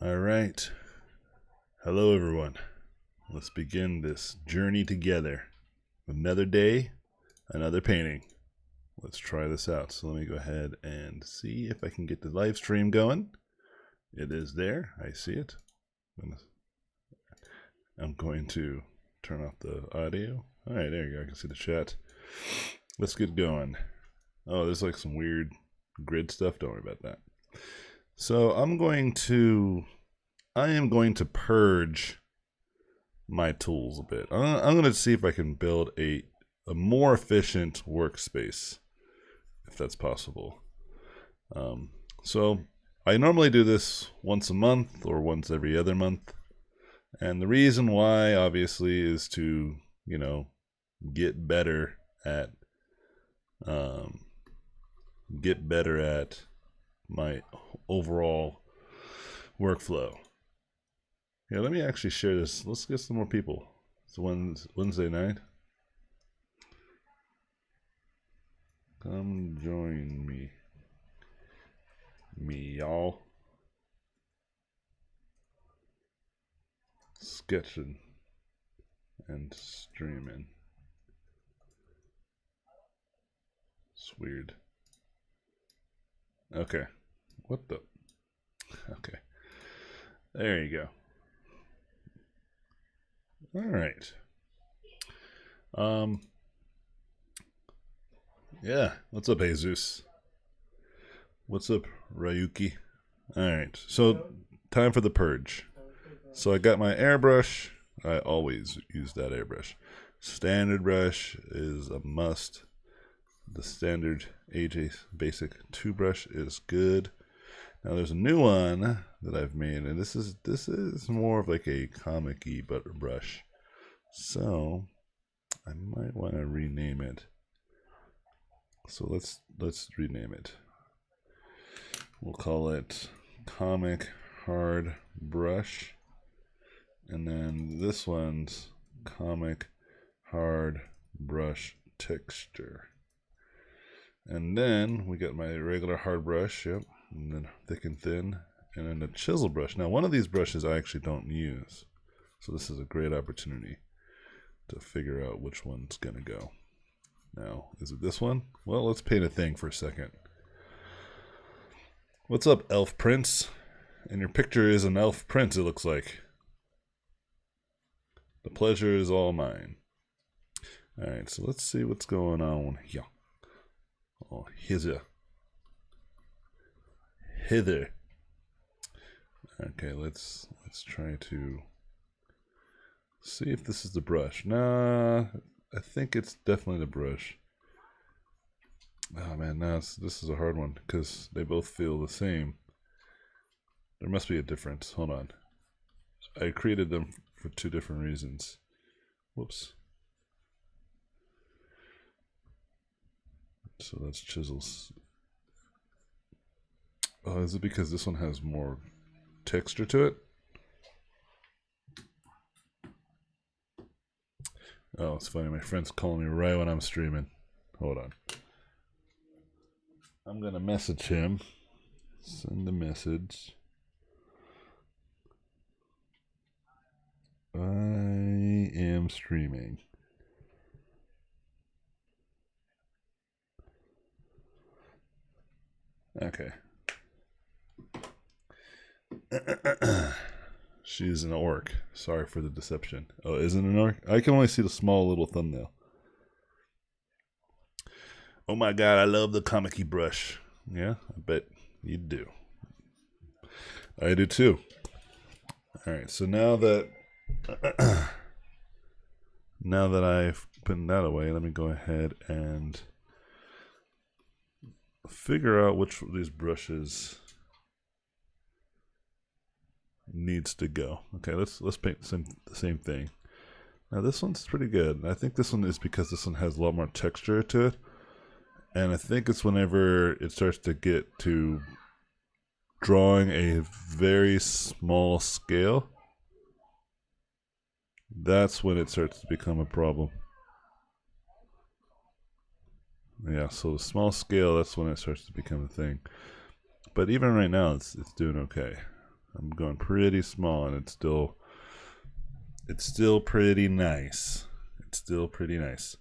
All right. Hello, everyone. Let's begin this journey together. Another day, another painting. Let's try this out. So let me go ahead and see if I can get the live stream going. It is there. I see it. I'm going to turn off the audio. All right, there you go. I can see the chat. Let's get going. Oh, there's like some weird grid stuff. Don't worry about that. So I am going to purge my tools a bit. I'm going to see if I can build a more efficient workspace, if that's possible. So I normally do this once a month or once every other month. And the reason why, obviously, is to, get better at my overall workflow. Yeah, let me actually share this. Let's get some more people. It's Wednesday night. Come join me. Y'all. Sketching and streaming. It's weird. Okay. What the? Okay. There you go. All right. Yeah. What's up, Jesus? What's up, Ryuki? All right. So, time for the purge. So I got my airbrush. I always use that airbrush. Standard brush is a must. The standard AJ Basic 2 brush is good. Now there's a new one that I've made, and this is more of like a comic-y brush. So I might want to rename it. So let's rename it. We'll call it Comic Hard Brush. And then this one's Comic Hard Brush Texture. And then we got my regular hard brush, yep, and then thick and thin, and then the chisel brush. Now, one of these brushes I actually don't use, so this is a great opportunity to figure out which one's gonna go. Now, is it this one? Well, let's paint a thing for a second. What's up, Elf Prince? And your picture is an elf prince, it looks like. The pleasure is all mine. All right, so let's see what's going on here. Oh, hither. Okay, let's try to see if this is the brush. Nah, I think it's definitely the brush. Oh man, this is a hard one because they both feel the same. There must be a difference. Hold on. I created them for two different reasons. Whoops. So that's chisels. Oh, is it because this one has more texture to it? Oh, it's funny. My friend's calling me right when I'm streaming. Hold on. I'm going to message him. Send a message. I am streaming. Okay. She's an orc. Sorry for the deception. Oh, isn't an orc? I can only see the small little thumbnail. Oh my god, I love the comic-y brush. Yeah, I bet you do. I do too. Alright, so now that I've put that away, let me go ahead and figure out which of these brushes needs to go. Okay, let's paint the same thing. Now this one's pretty good. I think this one is because this one has a lot more texture to it. And I think it's whenever it starts to get to drawing a very small scale, that's when it starts to become a problem. Yeah, so the small scale, that's when it starts to become a thing. But even right now, it's doing okay. I'm going pretty small, and it's still pretty nice. It's still pretty nice.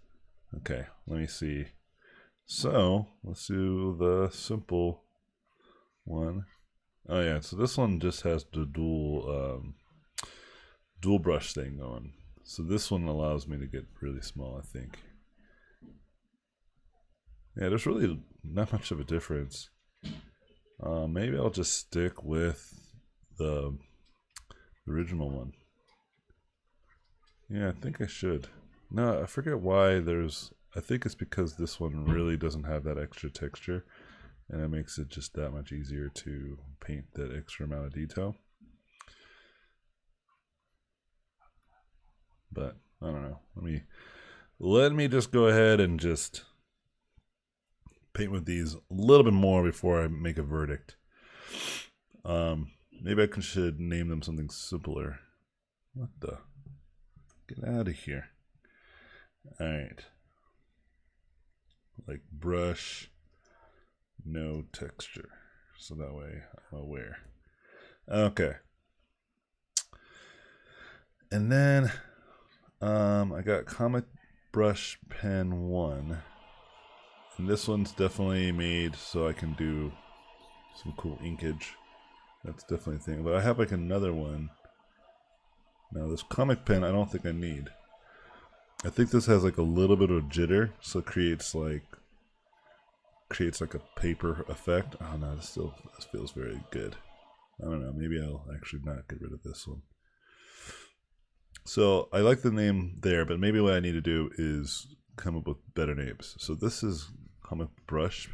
Okay, let me see. So let's do the simple one. Oh yeah, so this one just has the dual brush thing going. So this one allows me to get really small, I think. Yeah, there's really not much of a difference. Maybe I'll just stick with the original one. Yeah, I think I should. No, I forget why there's... I think it's because this one really doesn't have that extra texture, and it makes it just that much easier to paint that extra amount of detail. But I don't know. Let me just go ahead and just paint with these a little bit more before I make a verdict. Maybe I should name them something simpler. What the? Get out of here. Alright. Like brush, no texture. So that way I'm aware. Okay. And then I got Comic Brush Pen 1. And this one's definitely made so I can do some cool inkage. That's definitely a thing. But I have like another one. Now this comic pen I don't think I need. I think this has like a little bit of jitter, so it creates like a paper effect. Oh no, this feels very good. I don't know, maybe I'll actually not get rid of this one. So I like the name there, but maybe what I need to do is come up with better names. So this is Comic Brush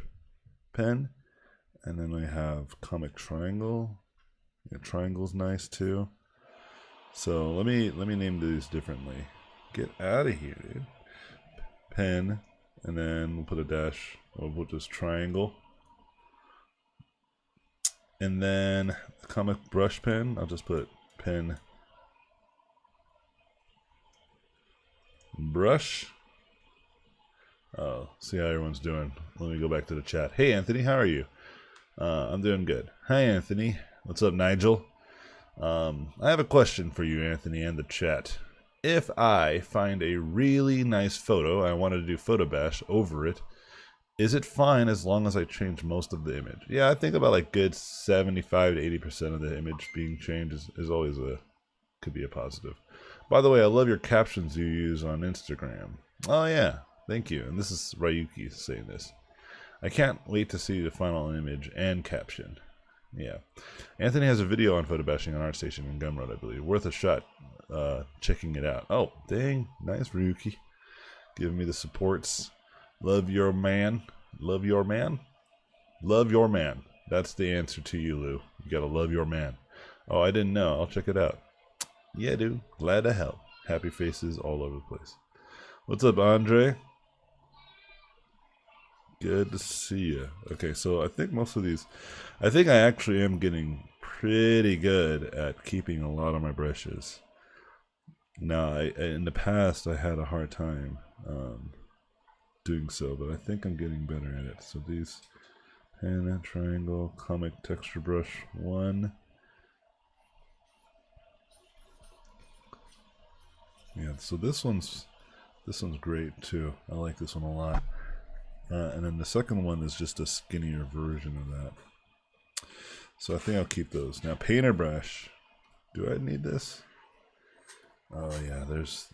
Pen, and then I have Comic Triangle. Yeah, triangle's nice too. So let me name these differently. Get out of here, dude. Pen, and then we'll put a dash, or we'll just triangle. And then Comic Brush Pen, I'll just put pen brush. Oh, see how everyone's doing. Let me go back to the chat. Hey Anthony, how are you? I'm doing good. Hi Anthony. What's up, Nigel? I have a question for you, Anthony, and the chat. If I find a really nice photo, I wanted to do photo bash over it, is it fine as long as I change most of the image? Yeah, I think about like good 75 to 80% of the image being changed is always could be a positive. By the way, I love your captions you use on Instagram. Oh yeah, thank you. And this is Ryuki saying this. I can't wait to see the final image and caption. Yeah. Anthony has a video on photo bashing on ArtStation in Gumroad, I believe. Worth a shot checking it out. Oh, dang. Nice, Ryuki. Giving me the supports. Love your man. Love your man? Love your man. That's the answer to you, Lou. You gotta love your man. Oh, I didn't know. I'll check it out. Yeah, dude. Glad to help. Happy faces all over the place. What's up, Andre? Good to see you. Okay, so I think most of these... I think I actually am getting pretty good at keeping a lot of my brushes. Now, in the past, I had a hard time doing so, but I think I'm getting better at it. So these... pen, triangle, comic texture brush 1. Yeah, so this one's great too. I like this one a lot. And then the second one is just a skinnier version of that. So I think I'll keep those. Now painter brush. Do I need this? Oh yeah, there's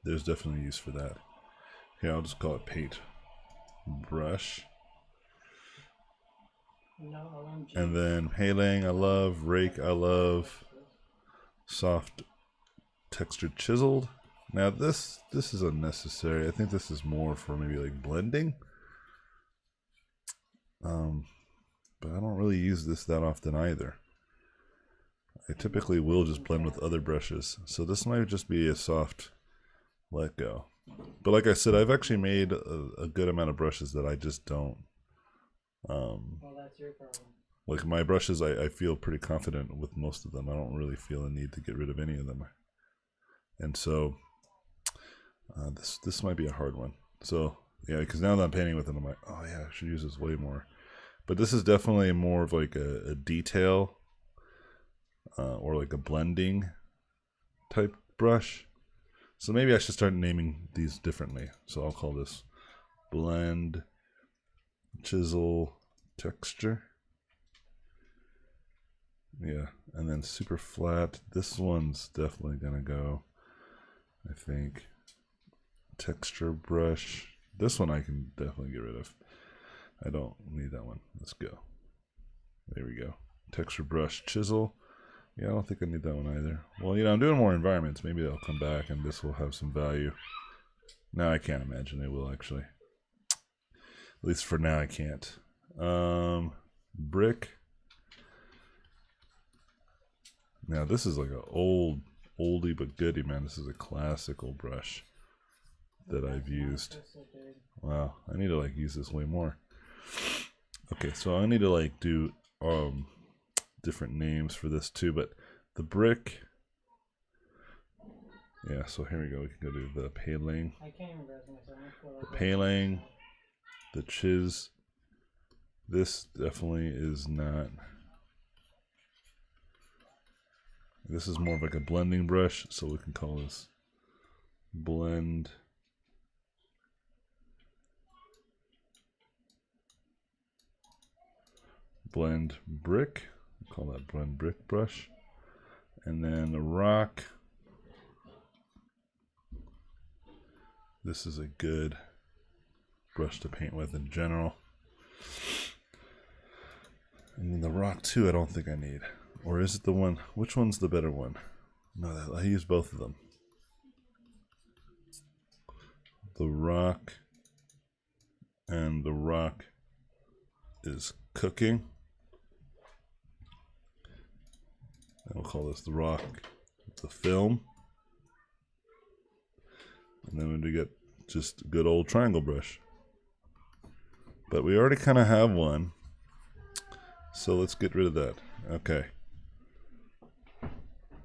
definitely use for that. Here, I'll just call it paint brush. And then Heilang I love, rake I love, soft textured chiseled. Now this is unnecessary. I think this is more for maybe like blending. But I don't really use this that often either. I typically will just blend with other brushes. So this might just be a soft let go. But like I said, I've actually made a good amount of brushes that I just don't. Well, that's your problem. Like my brushes, I feel pretty confident with most of them. I don't really feel a need to get rid of any of them. And so this might be a hard one. So yeah, because now that I'm painting with it, I'm like, oh yeah, I should use this way more. But this is definitely more of like a detail or like a blending type brush. So maybe I should start naming these differently. So I'll call this blend, chisel, texture. Yeah, and then super flat. This one's definitely gonna go, I think. Texture brush. This one I can definitely get rid of. I don't need that one. Let's go. There we go. Texture brush, chisel. Yeah, I don't think I need that one either. Well, you know, I'm doing more environments. Maybe they'll come back and this will have some value. No, I can't imagine it will actually. At least for now I can't. Brick. Now this is like an oldie but goodie, man. This is a classical brush that I've used. Wow, I need to like use this way more. Okay, so I need to like do different names for this too, but the brick. Yeah, so here we go. We can go do the paling. The paling, the chiz. This definitely is not. This is more of like a blending brush, so we can call this blend. Blend brick. We'll call that blend brick brush. And then the rock. This is a good brush to paint with in general. And then the rock too, I don't think I need. Or is it the one? Which one's the better one? No, I use both of them. The rock. And the rock is cooking. And we'll call this the rock, the film. And then we get just a good old triangle brush. But we already kind of have one. So let's get rid of that. Okay.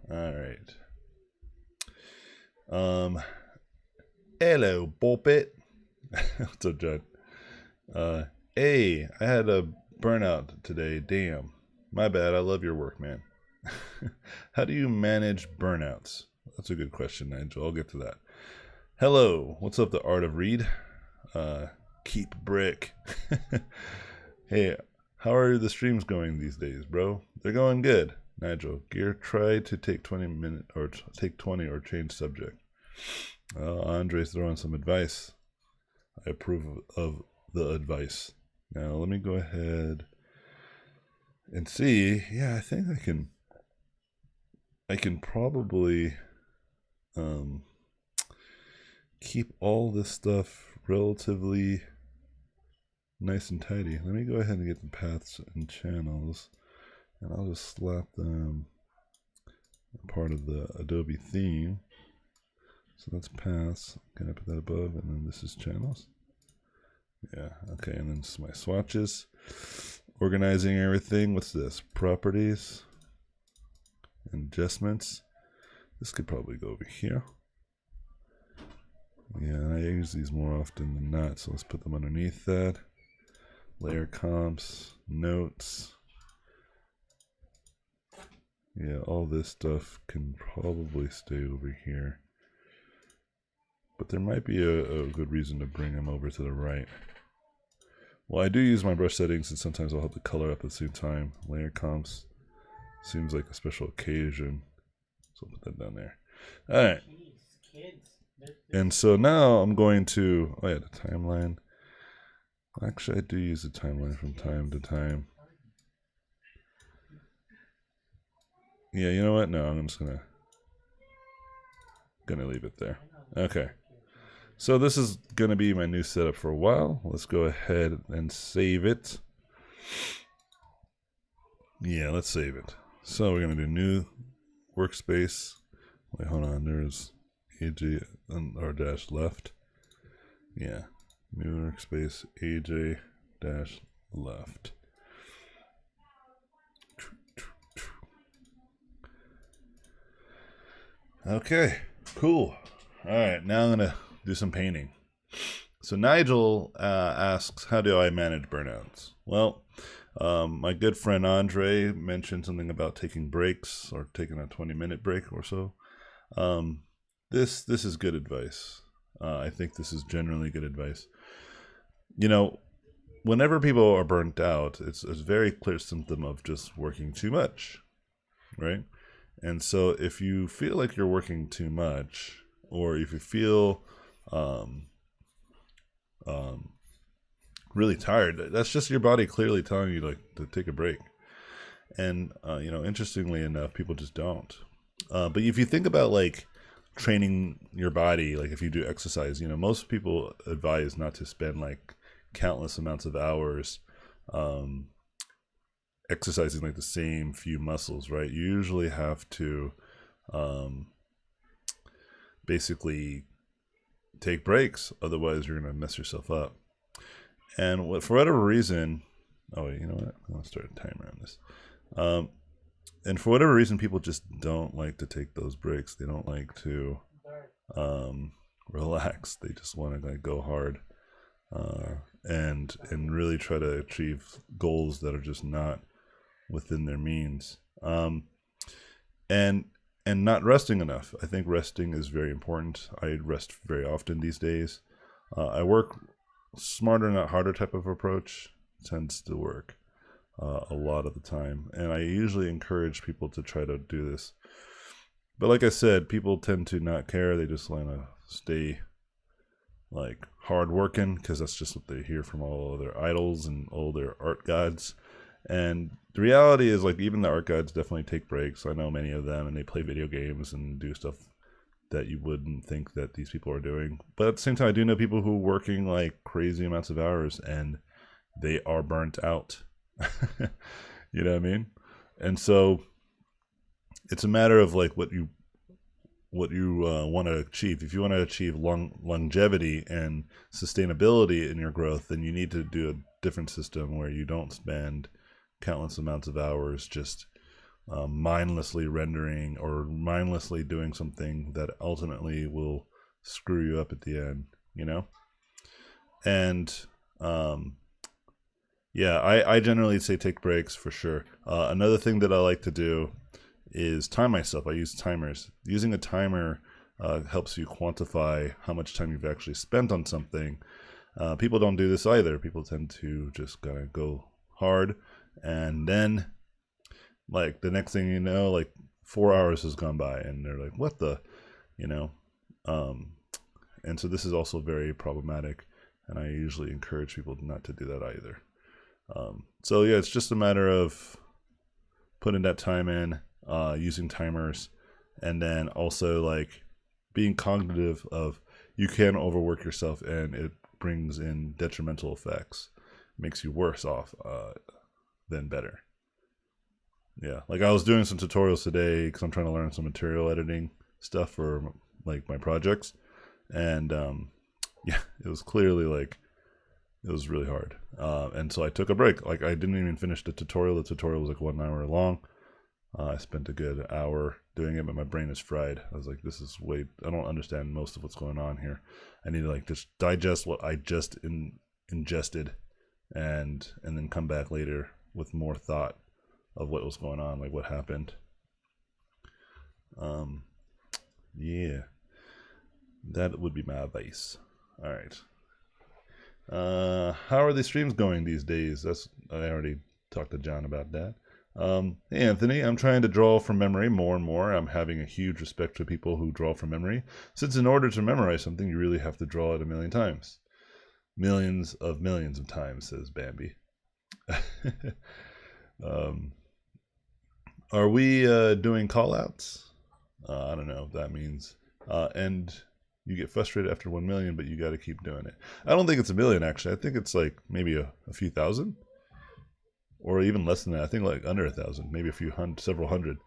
Alright. Hello, Boppet. What's up, John? Hey, I had a burnout today. Damn. My bad. I love your work, man. How do you manage burnouts? That's a good question, Nigel. I'll get to that. Hello. What's up, the Art of Read? Keep brick. Hey, how are the streams going these days, bro? They're going good. Nigel, Gear, try to take 20 minutes or take 20 or change subject. Andre's throwing some advice. I approve of the advice. Now let me go ahead and see. Yeah, I think I can probably keep all this stuff relatively nice and tidy. Let me go ahead and get the paths and channels, and I'll just slap them part of the Adobe theme. So that's paths. Can I put that above? And then this is channels. Yeah, okay, and then my swatches. Organizing everything. What's this? Properties. Adjustments. This could probably go over here. Yeah, I use these more often than not, so let's put them underneath that. Layer comps, notes. Yeah, all this stuff can probably stay over here. But there might be a good reason to bring them over to the right. Well, I do use my brush settings, and sometimes I'll have the color up at the same time. Layer comps seems like a special occasion. So I'll put that down there. Alright. And so now I'm going to, oh yeah, the timeline. Actually, I do use the timeline from time to time. Yeah, you know what? No, I'm just gonna leave it there. Okay. So this is gonna be my new setup for a while. Let's go ahead and save it. Yeah, let's save it. So we're gonna do new workspace. Wait, hold on. There's AJ or dash left. Yeah. New workspace AJ dash left. Okay, cool. All right, now I'm gonna do some painting. So Nigel asks, how do I manage burnouts? Well, my good friend Andre mentioned something about taking breaks or taking a 20-minute break or so. This is good advice. I think this is generally good advice. You know, whenever people are burnt out, it's a very clear symptom of just working too much, right? And so if you feel like you're working too much, or if you feel really tired, that's just your body clearly telling you like to take a break. And interestingly enough, people just don't. But if you think about like training your body, like if you do exercise, most people advise not to spend like countless amounts of hours exercising like the same few muscles, right? You usually have to basically take breaks, otherwise you're going to mess yourself up. And for whatever reason, you know what? I'm going to start a timer on this. And for whatever reason, people just don't like to take those breaks. They don't like to relax. They just want to like go hard and really try to achieve goals that are just not within their means. And not resting enough. I think resting is very important. I rest very often these days. I work smarter, not harder type of approach tends to work a lot of the time. And I usually encourage people to try to do this. But like I said, people tend to not care. They just want to stay like hard working because that's just what they hear from all of their idols and all their art gods. And the reality is, like, even the art gods definitely take breaks. I know many of them, and they play video games and do stuff that you wouldn't think that these people are doing. But at the same time, I do know people who are working like crazy amounts of hours and they are burnt out. You know what I mean? And so it's a matter of like what you want to achieve. If you want to achieve longevity and sustainability in your growth, then you need to do a different system where you don't spend countless amounts of hours just mindlessly rendering or mindlessly doing something that ultimately will screw you up at the end, And I generally say take breaks for sure. Another thing that I like to do is time myself. I use timers. Using a timer helps you quantify how much time you've actually spent on something. People don't do this either. People tend to just kind of go hard, and then like the next thing you know, like 4 hours has gone by and they're like, what the, and so this is also very problematic, and I usually encourage people not to do that either. So yeah, it's just a matter of putting that time in, using timers, and then also like being cognitive of you can overwork yourself and it brings in detrimental effects, makes you worse off than better. Yeah, like I was doing some tutorials today because I'm trying to learn some material editing stuff for like my projects, and yeah, it was clearly like it was really hard, and so I took a break. Like I didn't even finish the tutorial. The tutorial was like 1 hour long. I spent a good hour doing it, but my brain is fried. I was like, this is I don't understand most of what's going on here. I need to like just digest what I just ingested, and then come back later with more thought of what was going on, like what happened. Yeah, that would be my advice. All right. How are the streams going these days? I already talked to John about that. Hey Anthony, I'm trying to draw from memory more and more. I'm having a huge respect for people who draw from memory, since in order to memorize something, you really have to draw it a million times. Millions of times, says Bambi. Are we doing call-outs? I don't know if that means. And you get frustrated after 1 million, but you got to keep doing it. I don't think it's 1 million, actually. I think it's like maybe a few thousand. Or even less than that. I think like under 1,000, maybe several hundred.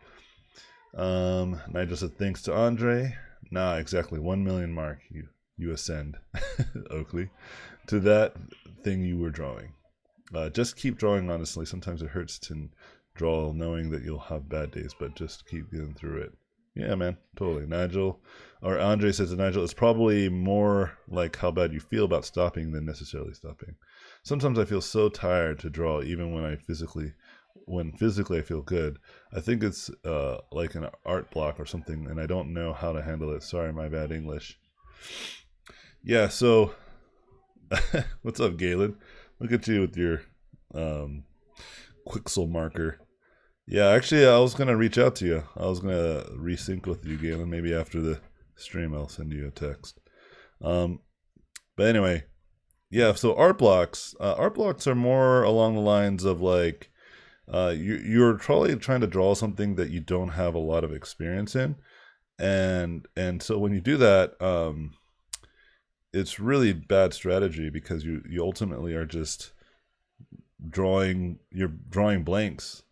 Nigel said, thanks to Andre. Nah, exactly. 1 million mark. You ascend, Oakley, to that thing you were drawing. Just keep drawing, honestly. Sometimes it hurts to draw knowing that you'll have bad days, but just keep getting through it. Yeah, man, totally. Nigel, or Andre says to Nigel, it's probably more like how bad you feel about stopping than necessarily stopping. Sometimes I feel so tired to draw, even when physically I feel good. I think it's like an art block or something, and I don't know how to handle it. Sorry, my bad English. Yeah, so what's up, Galen? Look at you with your um, Quixel marker. Yeah, actually, I was gonna reach out to you. I was gonna resync with you, Galen. Maybe after the stream, I'll send you a text. Um, but anyway, yeah. So art blocks are more along the lines of like you're probably trying to draw something that you don't have a lot of experience in, and so when you do that, it's really bad strategy because you ultimately are just you're drawing blanks.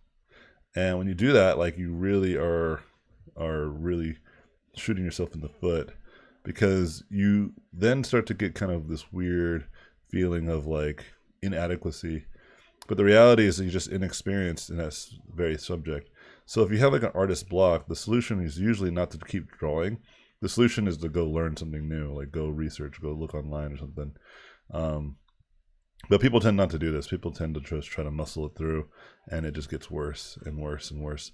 And when you do that, like you really are really shooting yourself in the foot because you then start to get kind of this weird feeling of like inadequacy. But the reality is that you're just inexperienced in that very subject. So if you have like an artist block, the solution is usually not to keep drawing. The solution is to go learn something new, like go research, go look online or something. Um, but people tend not to do this. People tend to just try to muscle it through, and it just gets worse and worse and worse.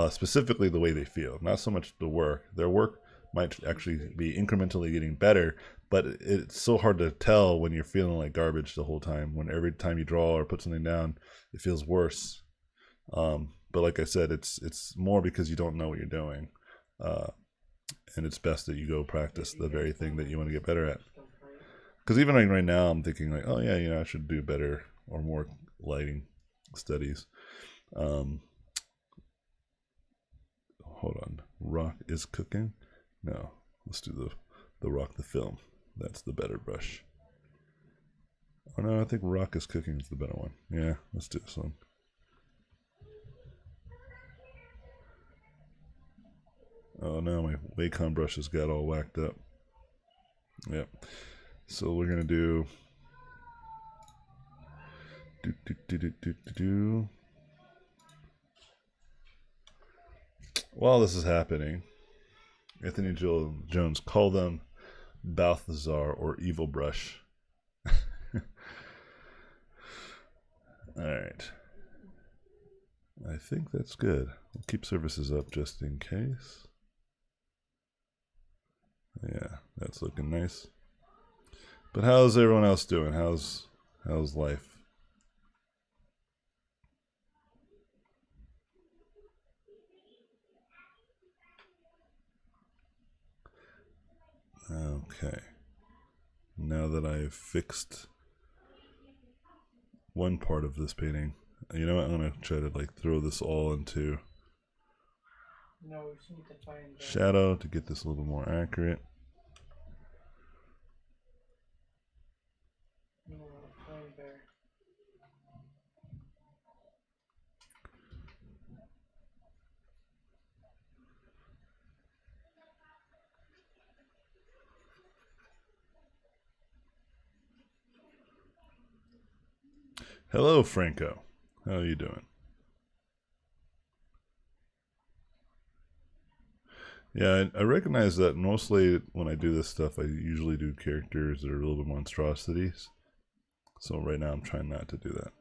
Specifically, the way they feel, not so much the work. Their work might actually be incrementally getting better, but it's so hard to tell when you're feeling like garbage the whole time. When every time you draw or put something down, it feels worse. But like I said, it's more because you don't know what you're doing, and it's best that you go practice the very thing that you want to get better at. Because even right now, I'm thinking like, oh yeah, I should do better or more lighting studies. Hold on, Rock is cooking. No, let's do the Rock the film. That's the better brush. Oh no, I think Rock is cooking is the better one. Yeah, let's do this one. Oh no, my Wacom brushes got all whacked up. Yep. So we're gonna do While this is happening, Anthony Jones, call them Balthazar or Evil Brush. Alright. I think that's good. We'll keep services up just in case. Yeah, that's looking nice. But how's everyone else doing? How's life? Okay. Now that I've fixed one part of this painting, you know what? I'm gonna try to like throw this all into shadow to get this a little more accurate. Hello, Franco. How are you doing? Yeah, I recognize that mostly when I do this stuff, I usually do characters that are a little bit monstrosities. So right now I'm trying not to do that.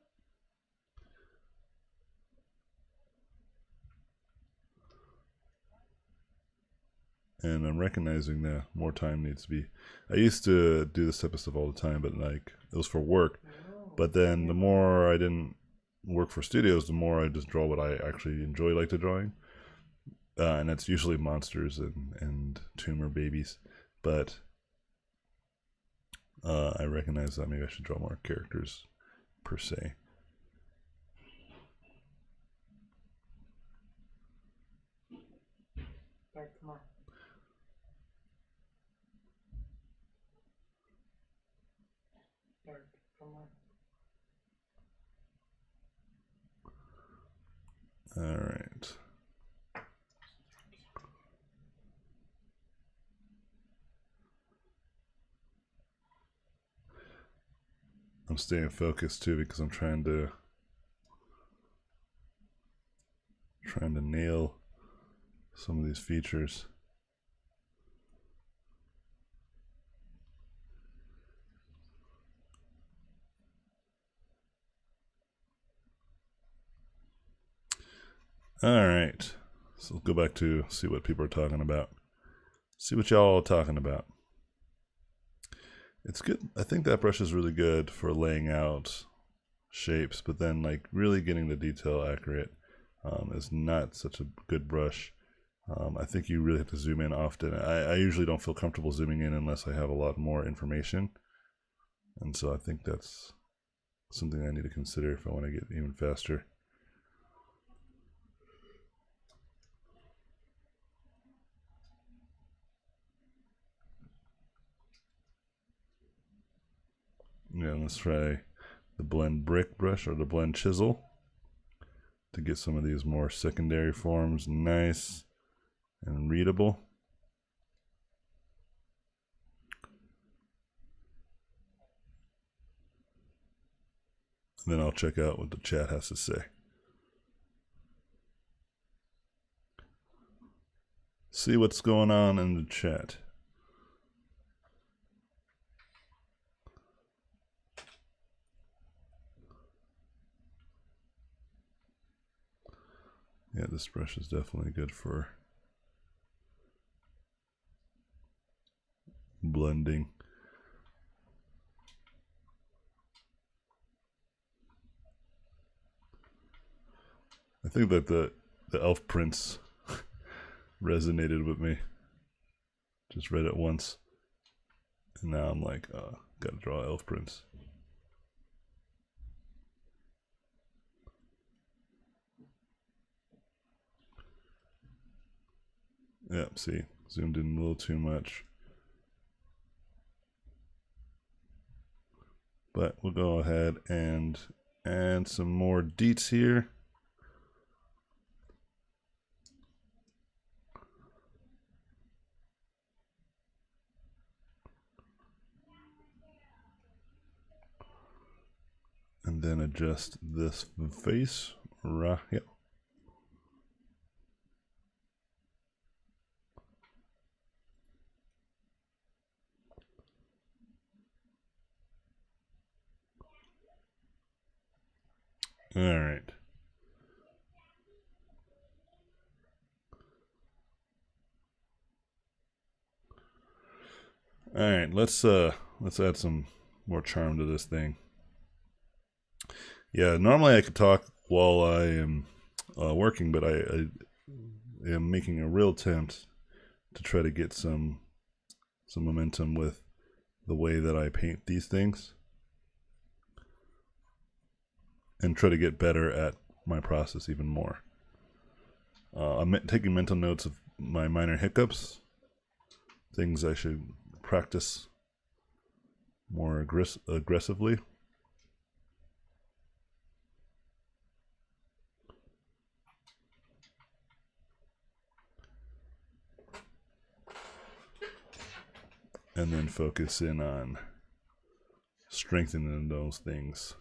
And I'm recognizing that more time needs to be. I used to do this type of stuff all the time, but like it was for work. But then the more I didn't work for studios, the more I just draw what I actually enjoy, like to drawing. And that's usually monsters and tumor babies. But I recognize that maybe I should draw more characters per se. Come on. Come on. All right. I'm staying focused too because I'm trying to nail some of these features. All right, so let's go back to see what people are talking about. See what y'all are talking about. It's good. I think that brush is really good for laying out shapes, but then like really getting the detail accurate is not such a good brush. I think you really have to zoom in often. I usually don't feel comfortable zooming in unless I have a lot more information. And so I think that's something I need to consider if I want to get even faster. Yeah, let's try the blend brick brush or the blend chisel to get some of these more secondary forms nice and readable. And then I'll check out what the chat has to say. See what's going on in the chat. Yeah, this brush is definitely good for blending. I think that the elf prince resonated with me. Just read it once, and now I'm like, gotta draw elf prince. Yeah, see, zoomed in a little too much. But we'll go ahead and add some more deets here. And then adjust this face right here. All right. All right, let's add some more charm to this thing. Yeah, normally I could talk while I am working, but I am making a real attempt to try to get some momentum with the way that I paint these things and try to get better at my process even more. I'm taking mental notes of my minor hiccups, things I should practice more aggressively. And then focus in on strengthening those things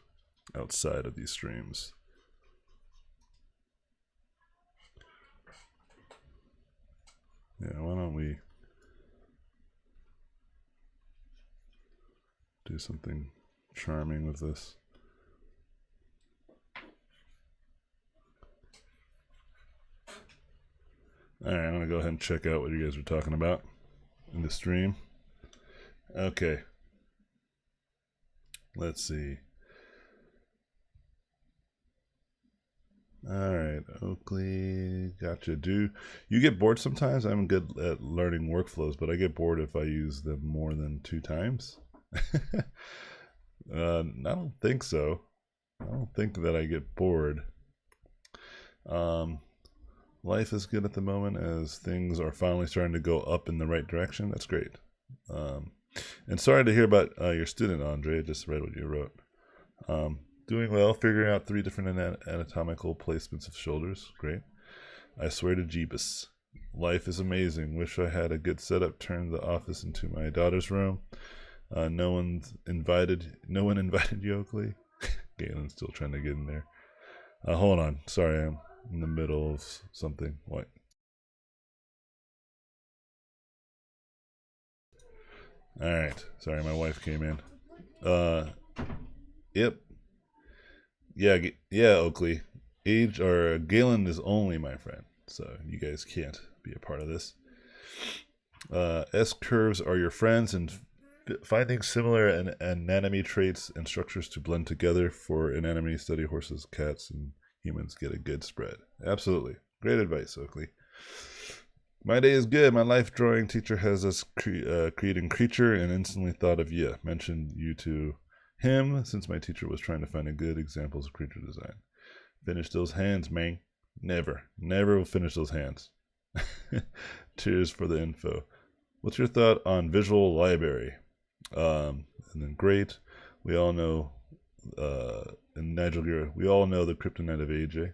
outside of these streams. Yeah, why don't we do something charming with this? All right, I'm gonna go ahead and check out what you guys were talking about in the stream. Okay, let's see. All right, Oakley, gotcha. Do you get bored sometimes? I'm good at learning workflows, but I get bored if I use them more than 2 times. I don't think so. I don't think that I get bored. Life is good at the moment as things are finally starting to go up in the right direction. That's great. And sorry to hear about your student, Andre. I just read what you wrote. Doing well, figuring out 3 different anatomical placements of shoulders. Great. I swear to Jeebus. Life is amazing. Wish I had a good setup. Turned the office into my daughter's room. No one invited you, Oakley. Galen's still trying to get in there. Hold on. Sorry, I'm in the middle of something. What? All right. Sorry, my wife came in. Yep. Yeah, yeah, Oakley. Age or Galen is only my friend, so you guys can't be a part of this. S curves are your friends, and finding similar anatomy traits and structures to blend together for anatomy study horses, cats, and humans get a good spread. Absolutely. Great advice, Oakley. My day is good. My life drawing teacher has us creating creature and instantly thought of you. Mentioned you to him since my teacher was trying to find a good examples of creature design. Finish those hands, man. Never. Never will finish those hands. Cheers for the info. What's your thought on visual library? And then great. We all know and Nigel Gear, we all know the kryptonite of AJ.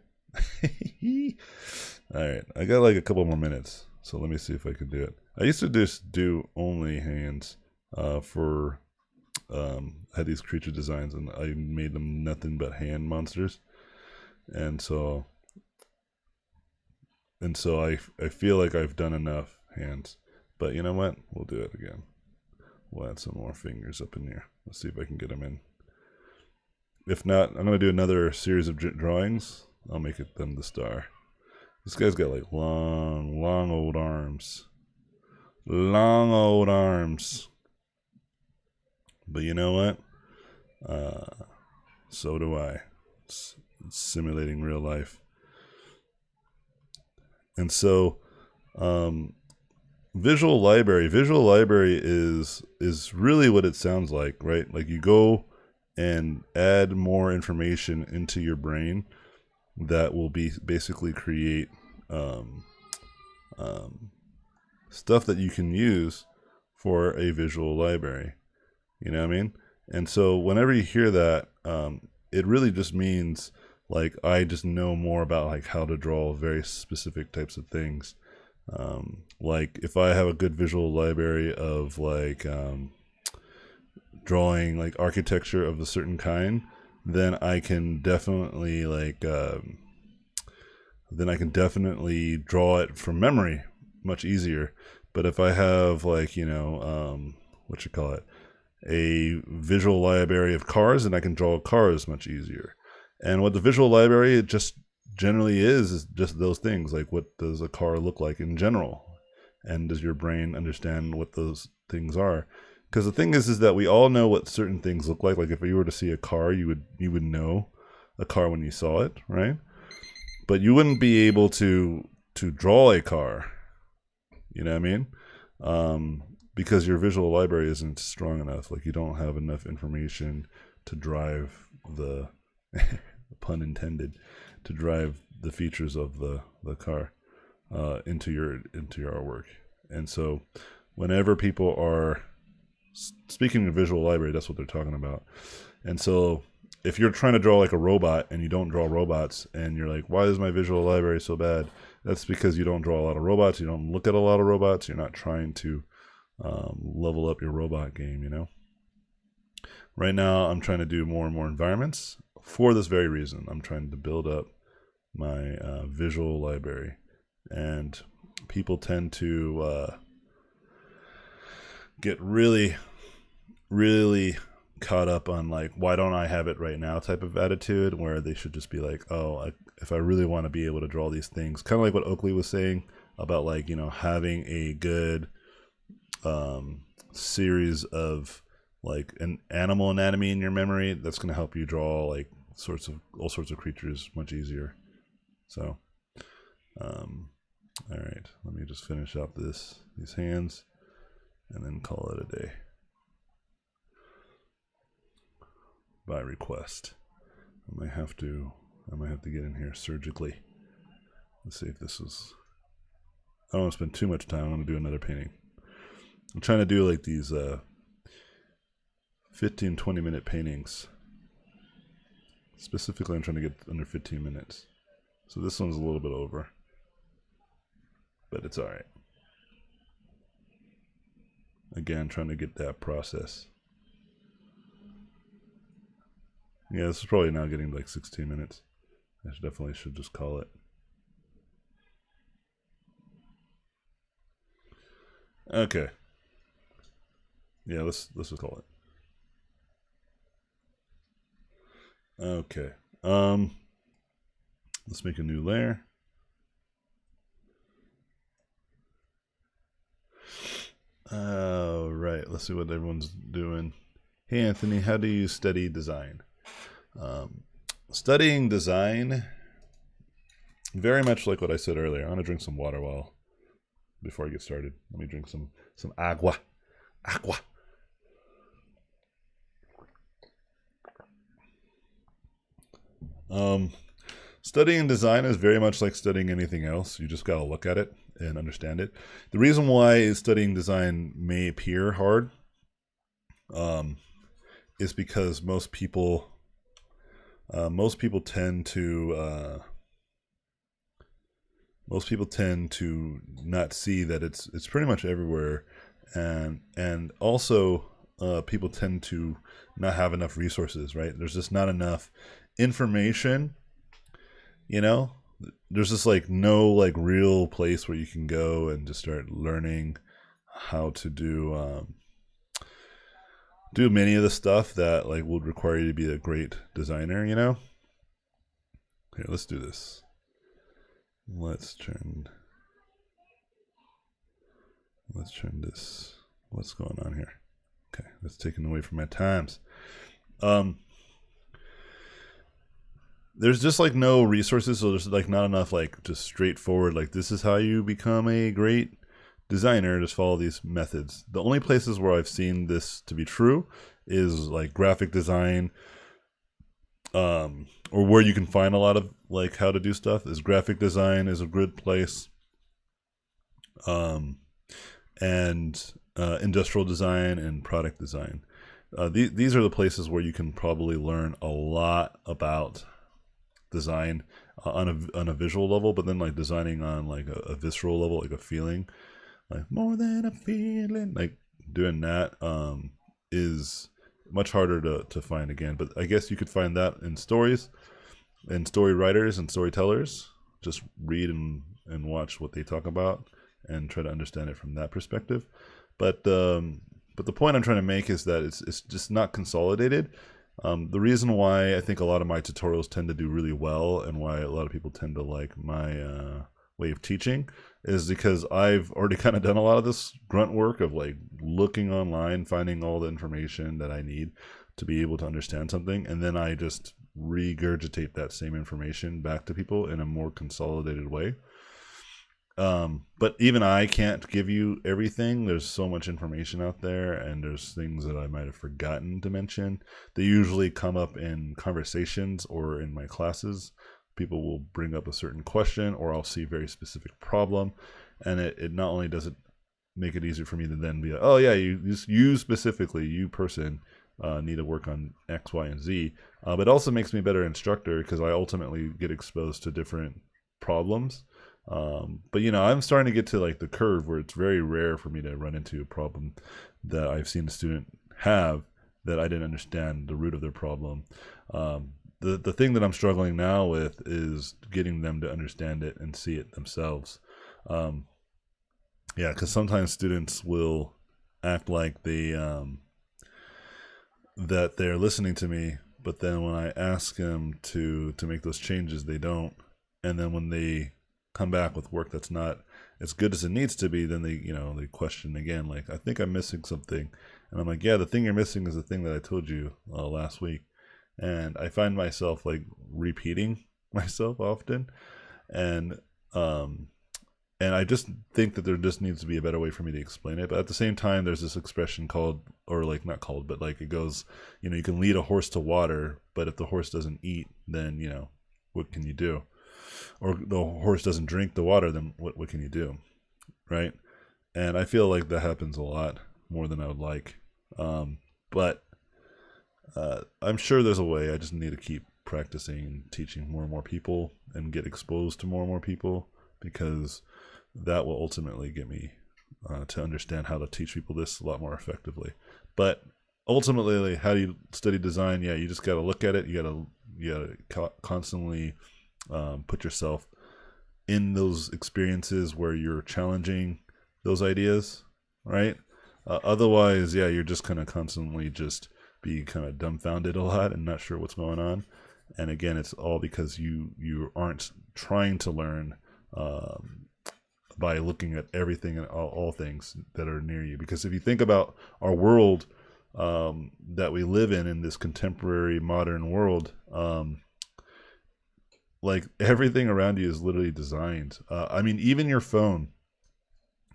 Alright, I got like a couple more minutes, so let me see if I can do it. I used to just do only hands for I had these creature designs and I made them nothing but hand monsters. And so I feel like I've done enough hands. But you know what? We'll do it again. We'll add some more fingers up in here. Let's see if I can get them in. If not, I'm going to do another series of drawings. I'll make them the star. This guy's got like long old arms. Long old arms. But you know what? So do I. It's simulating real life. And so, visual library is really what it sounds like, right? Like you go and add more information into your brain that will be basically create stuff that you can use for a visual library. You know what I mean? And so whenever you hear that, it really just means like I just know more about like how to draw very specific types of things. Like if I have a good visual library of like drawing like architecture of a certain kind, then I can definitely draw it from memory much easier. But if I have like, you know, a visual library of cars, then I can draw cars much easier. And what the visual library it just generally is just those things. Like what does a car look like in general? And does your brain understand what those things are? Because the thing is that we all know what certain things look like. Like if you were to see a car, you would know a car when you saw it, right? But you wouldn't be able to draw a car. You know what I mean? Because your visual library isn't strong enough. Like you don't have enough information to drive the pun intended to drive the features of the car into your artwork. And so whenever people are speaking of visual library, that's what they're talking about. And so if you're trying to draw like a robot and you don't draw robots and you're like, why is my visual library so bad? That's because you don't draw a lot of robots, you don't look at a lot of robots, you're not trying to level up your robot game, you know? Right now I'm trying to do more and more environments for this very reason. I'm trying to build up my visual library, and people tend to get really caught up on like, why don't I have it right now type of attitude, where they should just be like, oh, if I really want to be able to draw these things, kind of like what Oakley was saying about like, you know, having a good series of like an animal anatomy in your memory, that's going to help you draw like all sorts of creatures much easier. So all right, let me just finish up these hands and then call it a day by request. I might have to get in here surgically. Let's see if this is, I don't want to spend too much time. I want to do another painting. I'm trying to do like these 15-20 minute paintings. Specifically, I'm trying to get under 15 minutes. So this one's a little bit over, but it's all right. Again, trying to get that process. Yeah, this is probably now getting like 16 minutes. I definitely should just call it. Okay. Yeah, let's just call it. Okay. Let's make a new layer. All right. Let's see what everyone's doing. Hey, Anthony, how do you study design? Studying design, very much like what I said earlier. I'm gonna drink some water before I get started. Let me drink some agua. Agua. Studying design is very much like studying anything else. You just gotta look at it and understand it. The reason why studying design may appear hard, is because most people tend to not see that it's pretty much everywhere, and also people tend to not have enough resources. Right? There's just not enough information. You know, there's just like no like real place where you can go and just start learning how to do many of the stuff that like would require you to be a great designer. Here, let's do this. Let's turn this. What's going on here? Okay, that's taken away from my times. There's just like no resources, so there's like not enough like just straightforward like this is how you become a great designer. Just follow these methods. The only places where I've seen this to be true is like graphic design, or where you can find a lot of like how to do stuff. Is graphic design is a good place, and industrial design and product design. These are the places where you can probably learn a lot about design on a visual level, but then like designing on like a visceral level, like a feeling, like more than a feeling, like doing that is much harder to find again. But I guess you could find that in stories and story writers and storytellers. Just read and watch what they talk about and try to understand it from that perspective. But the point I'm trying to make is that it's just not consolidated. The reason why I think a lot of my tutorials tend to do really well and why a lot of people tend to like my way of teaching is because I've already kind of done a lot of this grunt work of like looking online, finding all the information that I need to be able to understand something, and then I just regurgitate that same information back to people in a more consolidated way. But even I can't give you everything. There's so much information out there, and there's things that I might have forgotten to mention. They usually come up in conversations or in my classes. People will bring up a certain question, or I'll see a very specific problem, and it not only does it make it easier for me to then be like, oh yeah, you specifically, you person, need to work on X, Y, and Z. But it also makes me a better instructor because I ultimately get exposed to different problems. But I'm starting to get to like the curve where it's very rare for me to run into a problem that I've seen a student have that I didn't understand the root of their problem. The thing that I'm struggling now with is getting them to understand it and see it themselves. Yeah, because sometimes students will act like that they're listening to me, but then when I ask them to make those changes, they don't. And then when they come back with work that's not as good as it needs to be, then they question again, like, I think I'm missing something. And I'm like, yeah, the thing you're missing is the thing that I told you last week. And I find myself like repeating myself often, and I just think that there just needs to be a better way for me to explain it. But at the same time, there's this expression called, or like not called, but like it goes, you can lead a horse to water, but if the horse doesn't eat, then what can you do? Or the horse doesn't drink the water, then what can you do, right? And I feel like that happens a lot more than I would like. But I'm sure there's a way. I just need to keep practicing and teaching more and more people and get exposed to more and more people, because that will ultimately get me to understand how to teach people this a lot more effectively. But ultimately, how do you study design? Yeah, you just got to look at it. You got to constantly put yourself in those experiences where you're challenging those ideas, right? Otherwise, yeah, you're just kind of constantly just be kind of dumbfounded a lot and not sure what's going on. And again, it's all because you aren't trying to learn by looking at everything and all things that are near you. Because if you think about our world that we live in this contemporary modern world, like everything around you is literally designed. I mean, even your phone,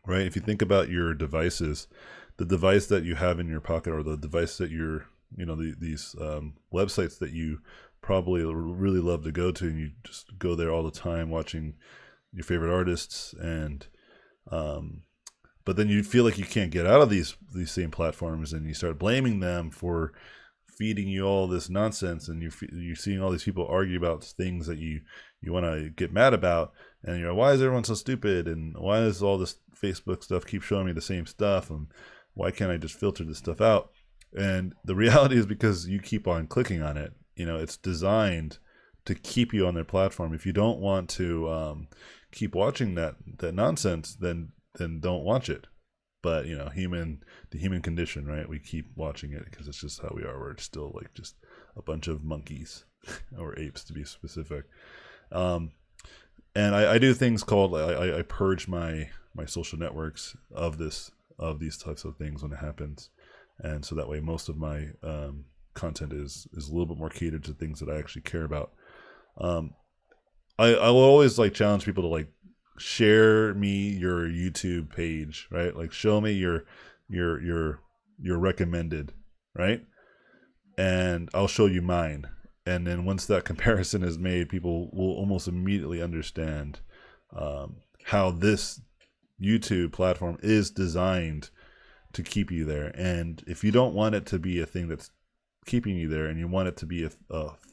right? If you think about your devices, the device that you have in your pocket, or the device that you're, these websites that you probably really love to go to, and you just go there all the time watching your favorite artists, and but then you feel like you can't get out of these same platforms, and you start blaming them for feeding you all this nonsense, and you're seeing all these people argue about things that you want to get mad about, and you're like, why is everyone so stupid, and why does all this Facebook stuff keep showing me the same stuff, and why can't I just filter this stuff out? And the reality is because you keep on clicking on it. It's designed to keep you on their platform. If you don't want to keep watching that nonsense, then don't watch it. But the human condition, right? We keep watching it because it's just how we are. We're still like just a bunch of monkeys or apes, to be specific. And I do things called I purge my social networks of these types of things when it happens, and so that way most of my content is a little bit more catered to things that I actually care about. I will always like challenge people to like share me your YouTube page, right? Like show me your recommended, right? And I'll show you mine. And then once that comparison is made, people will almost immediately understand how this YouTube platform is designed to keep you there. And if you don't want it to be a thing that's keeping you there, and you want it to be a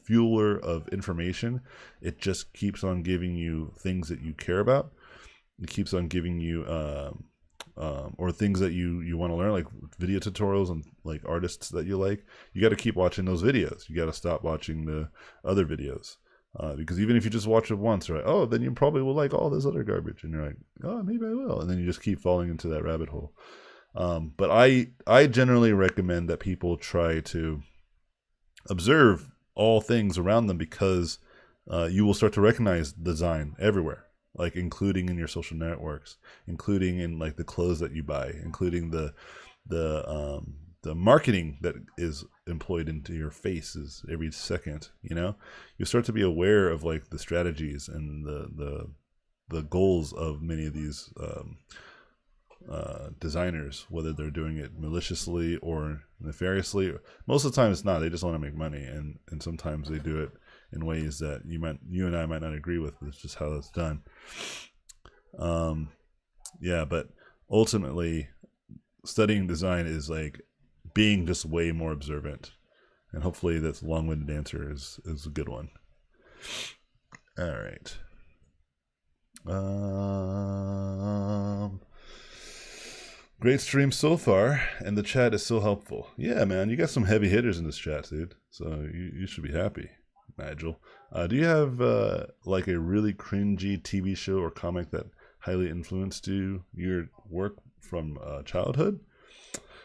fueler of information, it just keeps on giving you things that you care about. It keeps on giving you or things that you want to learn, like video tutorials and like artists that you like. You got to keep watching those videos. You got to stop watching the other videos, because even if you just watch it once, right? Oh, then you probably will like all this other garbage, and you're like, oh, maybe I will, and then you just keep falling into that rabbit hole. But I generally recommend that people try to observe all things around them, because you will start to recognize design everywhere, like including in your social networks, including in like the clothes that you buy, including the marketing that is employed into your faces every second. You start to be aware of like the strategies and the goals of many of these designers, whether they're doing it maliciously or nefariously. Most of the time it's not. They just want to make money, and sometimes they do it in ways that you and I might not agree with, but it's just how it's done. But ultimately studying design is like being just way more observant, and hopefully that's a long-winded answer is a good one. All right. Great stream so far, and the chat is so helpful. Yeah, man, you got some heavy hitters in this chat, dude. So you should be happy, Nigel. Do you have like a really cringy TV show or comic that highly influenced your work from childhood?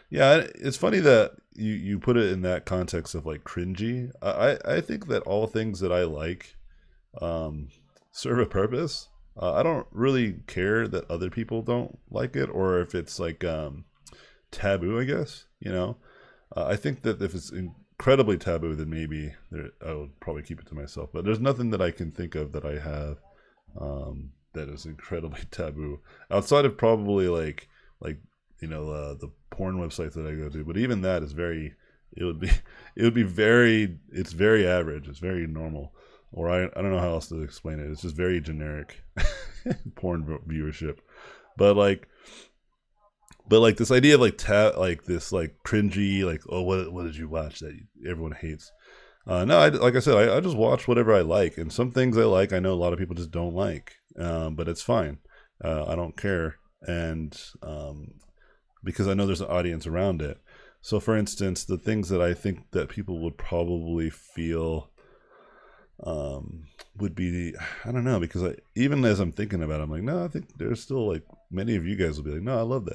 Yeah, it's funny that you put it in that context of like cringy. I think that all things that I like serve a purpose. I don't really care that other people don't like it, or if it's like taboo, I guess. I think that if it's incredibly taboo, then maybe I would probably keep it to myself. But there's nothing that I can think of that I have that is incredibly taboo, outside of probably like the porn websites that I go to. But even that is it's very average. It's very normal. Or I don't know how else to explain it. It's just very generic porn viewership. But like this idea of like this like cringy, like, oh, what did you watch that everyone hates? No, like I said, I just watch whatever I like, and some things I like, I know a lot of people just don't like, but it's fine. I don't care, and because I know there's an audience around it. So, for instance, the things that I think that people would probably feel would be, I don't know, because even as I'm thinking about it, I'm like, no, I think there's still like many of you guys will be like, no, I love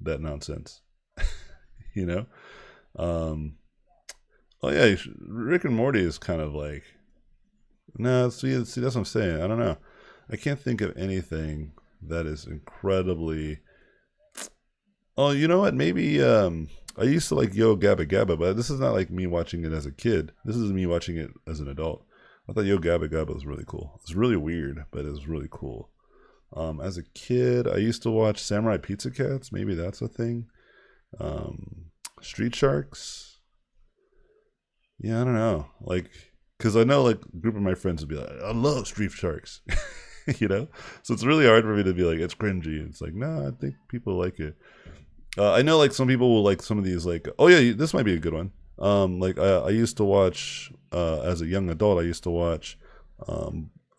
that nonsense. you know. Um, oh yeah, Rick and Morty is kind of like no. See, that's what I'm saying. I don't know. I can't think of anything that is incredibly. Oh, you know what? Maybe I used to like Yo Gabba Gabba, but this is not like me watching it as a kid. This is me watching it as an adult. I thought Yo Gabba Gabba was really cool. It's really weird, but it was really cool. As a kid, I used to watch Samurai Pizza Cats. Maybe that's a thing. Street Sharks. Yeah, I don't know. Like, because I know like a group of my friends would be like, I love Street Sharks. You know? So it's really hard for me to be like, it's cringy. It's like, no, I think people like it. I know like some people will like some of these like, oh yeah, this might be a good one. Like I used to watch, as a young adult, I used to watch, I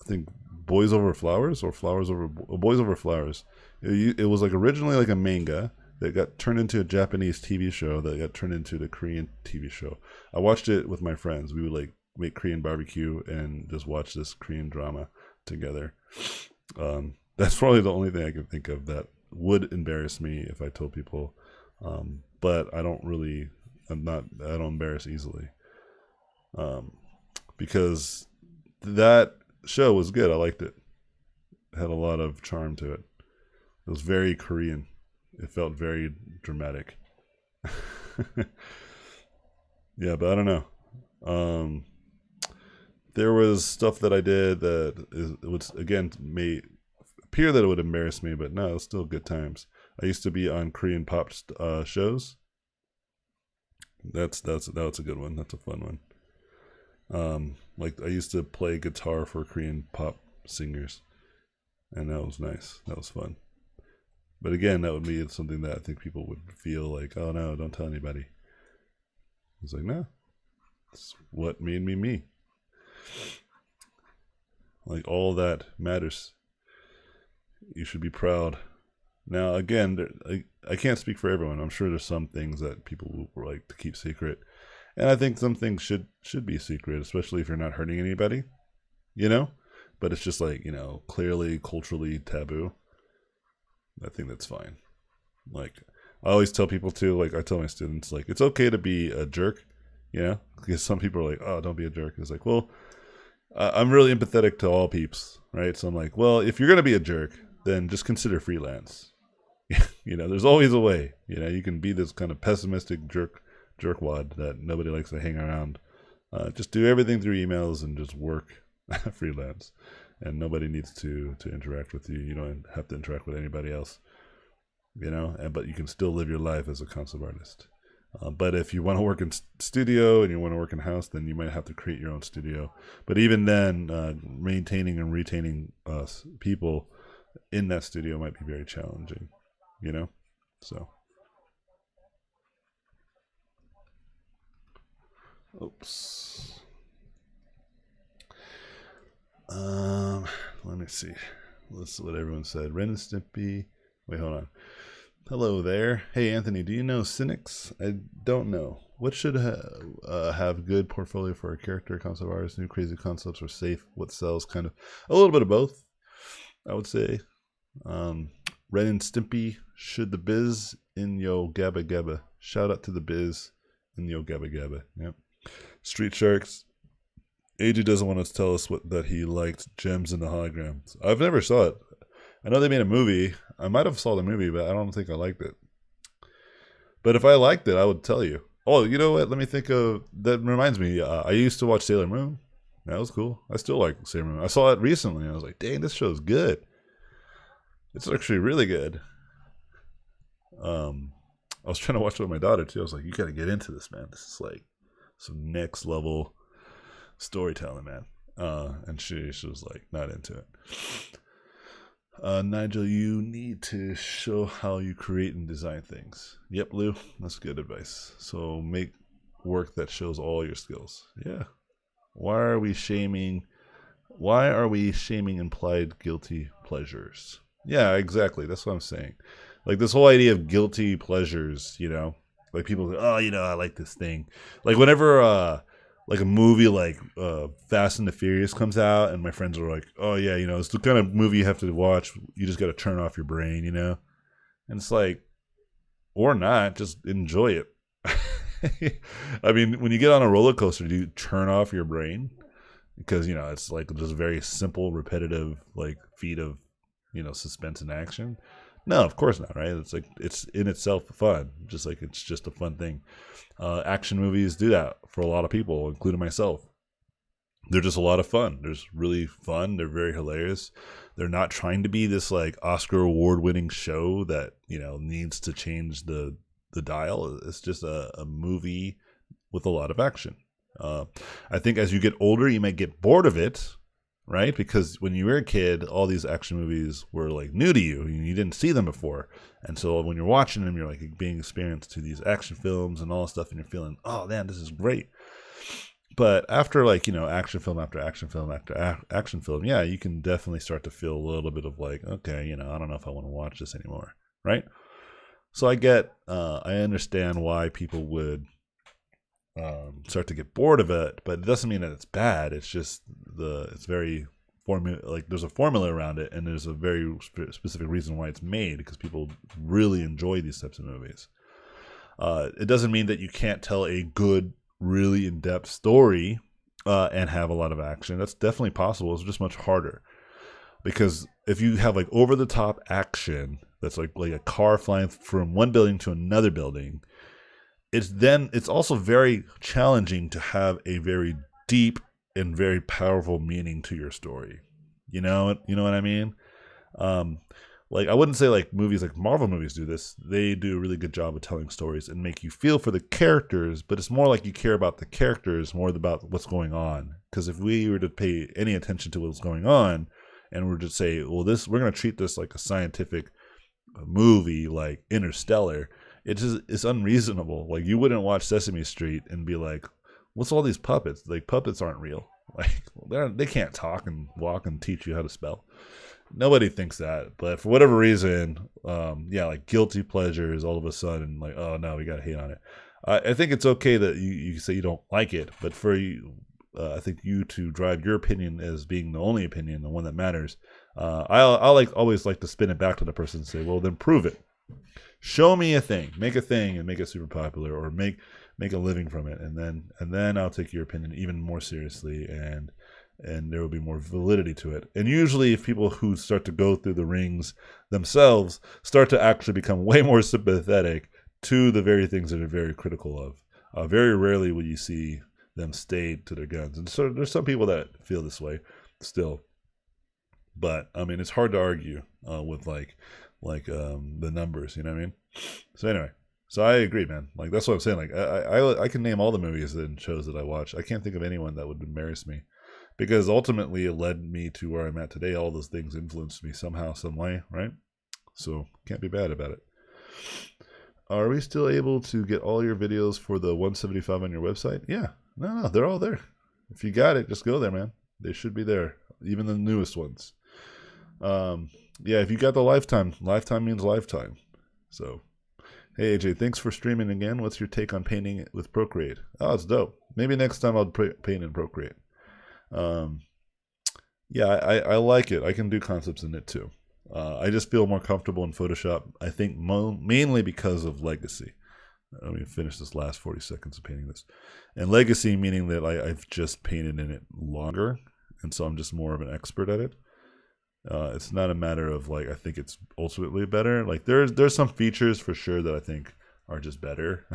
think Boys Over Flowers or Flowers Over, Boys Over Flowers. It was like originally like a manga that got turned into a Japanese TV show that got turned into the Korean TV show. I watched it with my friends. We would like make Korean barbecue and just watch this Korean drama together. That's probably the only thing I can think of that would embarrass me if I told people. But I don't embarrass easily. Because that show was good. I liked it. It had a lot of charm to it. It was very Korean. It felt very dramatic. Yeah, but I don't know. There was stuff that I did that it would again may appear that it would embarrass me, but no, it's still good times. I used to be on Korean pop shows. That's a good one. That's a fun one. Like I used to play guitar for Korean pop singers, and that was nice. That was fun. But again, that would be something that I think people would feel like, oh no, don't tell anybody. It's like, no, it's what made me me. Like all that matters. You should be proud. Now, again, I can't speak for everyone. I'm sure there's some things that people will like to keep secret, and I think some things should be secret, especially if you're not hurting anybody, you know. But it's just like, you know, clearly culturally taboo. I think that's fine. Like I always tell people too. Like I tell my students, like it's okay to be a jerk, you know, because some people are like, oh, don't be a jerk. It's like, well, I'm really empathetic to all peeps, right? So I'm like, well, if you're gonna be a jerk, then just consider freelance. You know, there's always a way. You know, you can be this kind of pessimistic jerkwad that nobody likes to hang around. Just do everything through emails and just work freelance, and nobody needs to interact with you. You don't have to interact with anybody else. You know, but you can still live your life as a concept artist. But if you want to work in studio and you want to work in house, then you might have to create your own studio. But even then, maintaining and retaining people in that studio might be very challenging, you know? So. Oops. Let me see. Let's see what everyone said. Ren and Stimpy. Wait, hold on. Hello there. Hey, Anthony, do you know cynics? I don't know. What should have good portfolio for a character, concept artist, new crazy concepts, or safe? What sells? Kind of a little bit of both, I would say. Ren and Stimpy, should the biz in Yo Gabba Gabba. Shout out to the biz in Yo Gabba Gabba. Yep. Street Sharks. AJ doesn't want to tell us that he liked Gems in the Holograms. I've never saw it. I know they made a movie. I might have saw the movie, but I don't think I liked it. But if I liked it, I would tell you. Oh, you know what? Let me think of... That reminds me. I used to watch Sailor Moon. That was cool. I still like Sailor Moon. I saw it recently, and I was like, dang, this show's good. It's actually really good. I was trying to watch it with my daughter, too. I was like, you got to get into this, man. This is like some next level storytelling, man. And she was like, not into it. Nigel, you need to show how you create and design things. Yep, Lou, that's good advice. So make work that shows all your skills. Yeah. Why are we shaming implied guilty pleasures? Yeah, exactly. That's what I'm saying. Like this whole idea of guilty pleasures, you know, like people go, oh, you know, I like this thing. Like whenever like a movie like Fast and the Furious comes out, and my friends are like, oh yeah, you know, it's the kind of movie you have to watch. You just got to turn off your brain, you know? And it's like, or not, just enjoy it. I mean, when you get on a roller coaster, do you turn off your brain? Because, it's like just a very simple, repetitive, like feat of, suspense and action. No, of course not, right? It's like it's in itself fun, just like it's just a fun thing. Action movies do that for a lot of people, including myself. They're just a lot of fun. They're just really fun. They're very hilarious. They're not trying to be this like Oscar award winning show that needs to change the dial. It's just a movie with a lot of action. I think as you get older, you might get bored of it, right? Because when you were a kid, all these action movies were like new to you. You didn't see them before. And so when you're watching them, you're like being experienced to these action films and all this stuff. And you're feeling, oh, man, this is great. But after like, action film after action film after action film, yeah, you can definitely start to feel a little bit of like, okay, I don't know if I want to watch this anymore, right? So I understand why people would start to get bored of it, but it doesn't mean that it's bad. It's just it's very like there's a formula around it, and there's a very specific reason why it's made, because people really enjoy these types of movies. It doesn't mean that you can't tell a good, really in-depth story and have a lot of action. That's definitely possible. It's just much harder, because if you have like over-the-top action that's like a car flying from one building to another building, it's also very challenging to have a very deep and very powerful meaning to your story. You know what I mean? Like, I wouldn't say like movies like Marvel movies do this. They do a really good job of telling stories and make you feel for the characters, but it's more like you care about the characters more than about what's going on. Because if we were to pay any attention to what's going on, and we're to say, well, we're going to treat this like a scientific movie like Interstellar, it's unreasonable. Like, you wouldn't watch Sesame Street and be like, what's all these puppets? Like, puppets aren't real. Like, they can't talk and walk and teach you how to spell. Nobody thinks that, but for whatever reason, like guilty pleasures all of a sudden, like, oh no, we gotta hate on it. I think it's okay that you say you don't like it, but for you, I think you to drive your opinion as being the only opinion, the one that matters. I always like to spin it back to the person and say, well, then prove it. Show me a thing, make a thing, and make it super popular, or make a living from it, and then I'll take your opinion even more seriously, and there will be more validity to it. And usually, if people who start to go through the rings themselves start to actually become way more sympathetic to the very things that they're very critical of, very rarely will you see them stay to their guns. And so there's some people that feel this way still, but I mean, it's hard to argue with like the numbers, you know what I mean? So anyway, so I agree, man. Like, that's what I'm saying. Like, I can name all the movies and shows that I watch. I can't think of anyone that would embarrass me, because ultimately it led me to where I'm at today. All those things influenced me somehow, some way, right? So can't be bad about it. Are we still able to get all your videos for the 175 on your website? Yeah, no, they're all there. If you got it, just go there, man. They should be there, even the newest ones. Yeah, if you got the lifetime means lifetime. So, hey AJ, thanks for streaming again. What's your take on painting with Procreate? Oh, it's dope. Maybe next time I'll paint in Procreate. Yeah, I like it. I can do concepts in it too. I just feel more comfortable in Photoshop, I think mainly because of legacy. Let me finish this last 40 seconds of painting this. And legacy meaning that I've just painted in it longer, and so I'm just more of an expert at it. It's not a matter of like I think it's ultimately better. Like there's some features for sure that I think are just better,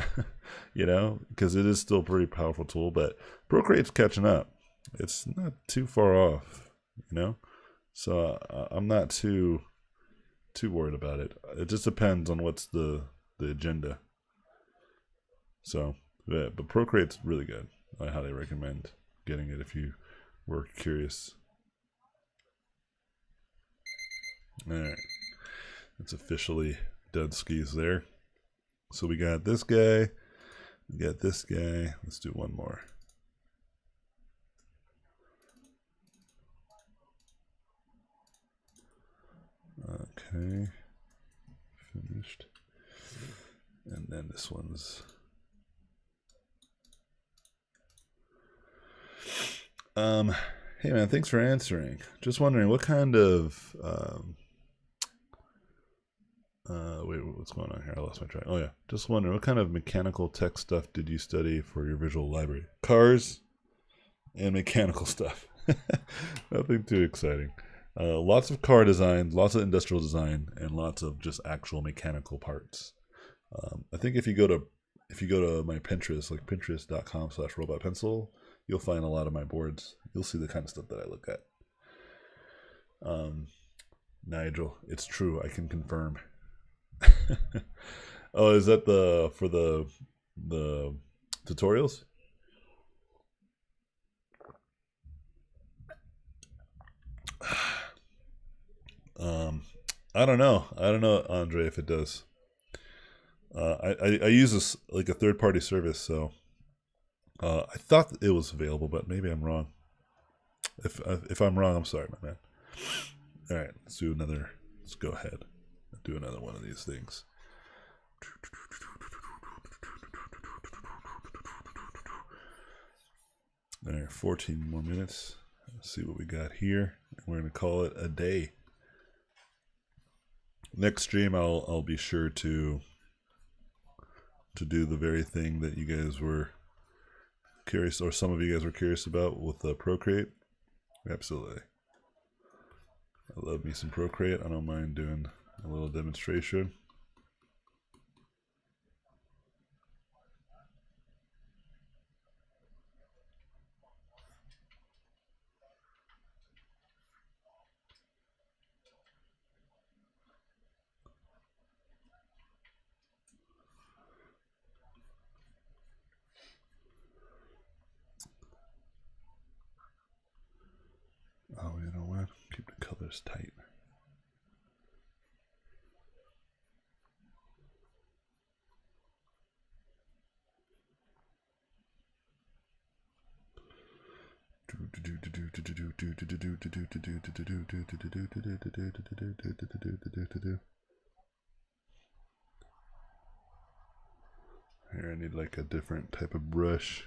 because it is still a pretty powerful tool. But Procreate's catching up. It's not too far off, So I'm not too worried about it. It just depends on what's the agenda. So, yeah, but Procreate's really good. I highly recommend getting it if you were curious. Alright, it's officially done skis there. So we got this guy, we got this guy. Let's do one more. Okay, finished. And then this one's hey man, thanks for answering. Just wondering what kind of wait, what's going on here? I lost my track. Oh yeah, just wondering, what kind of mechanical tech stuff did you study for your visual library? Cars and mechanical stuff. Nothing too exciting. Lots of car design, lots of industrial design, and lots of just actual mechanical parts. I think if you go to my Pinterest, like pinterest.com/robotpencil, you'll find a lot of my boards. You'll see the kind of stuff that I look at. Nigel, it's true. I can confirm. Oh, is that for the tutorials? I don't know. Andre, if it does. I use this like a third-party service, so I thought it was available, but maybe I'm wrong. If I'm wrong, I'm sorry, my man. All right, let's go ahead and do another one of these things. There, 14 more minutes. Let's see what we got here. We're gonna call it a day. Next stream, I'll be sure to do the very thing that you guys were curious, or some of you guys were curious about with Procreate. Absolutely. I love me some Procreate. I don't mind doing a little demonstration. Oh, you know what? Keep the colors tight. Here, I need like a different type of brush.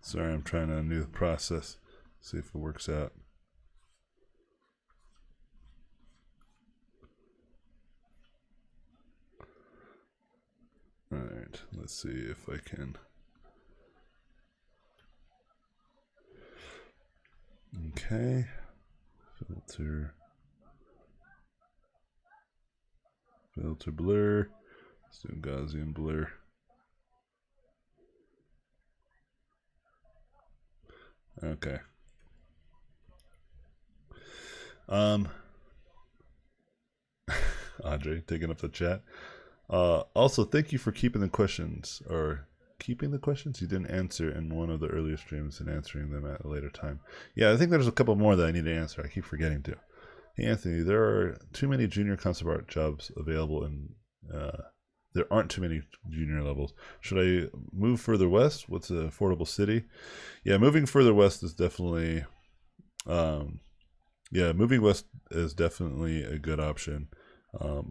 Sorry, I'm trying a new process. See if it works out. All right, let's see if I can. Okay, filter blur. Let's do Gaussian blur. Okay. Andre taking up the chat. Also, thank you for keeping the questions you didn't answer in one of the earlier streams and answering them at a later time. Yeah, I think there's a couple more that I need to answer. I keep forgetting to. Hey, Anthony, there are too many junior concept art jobs available, and there aren't too many junior levels. Should I move further west? What's an affordable city? Yeah, moving further west is definitely, moving west is definitely a good option.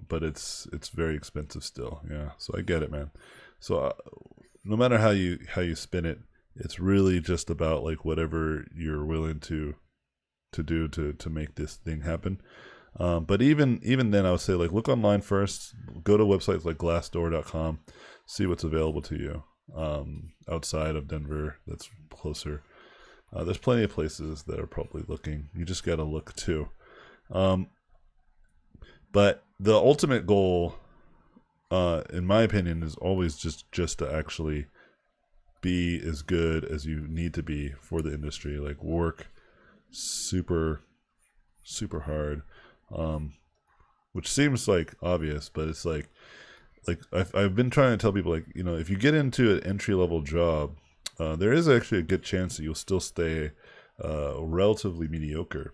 But it's very expensive still. Yeah, so I get it, man. So no matter how you spin it, it's really just about like whatever you're willing to do to make this thing happen. But even then, I would say like look online first. Go to websites like Glassdoor.com, see what's available to you outside of Denver. That's closer. There's plenty of places that are probably looking. You just got to look too. But the ultimate goal, in my opinion, is always just to actually be as good as you need to be for the industry. Like work super hard, which seems like obvious, but it's like I've been trying to tell people, like, you know, if you get into an entry-level job, there is actually a good chance that you'll still stay relatively mediocre,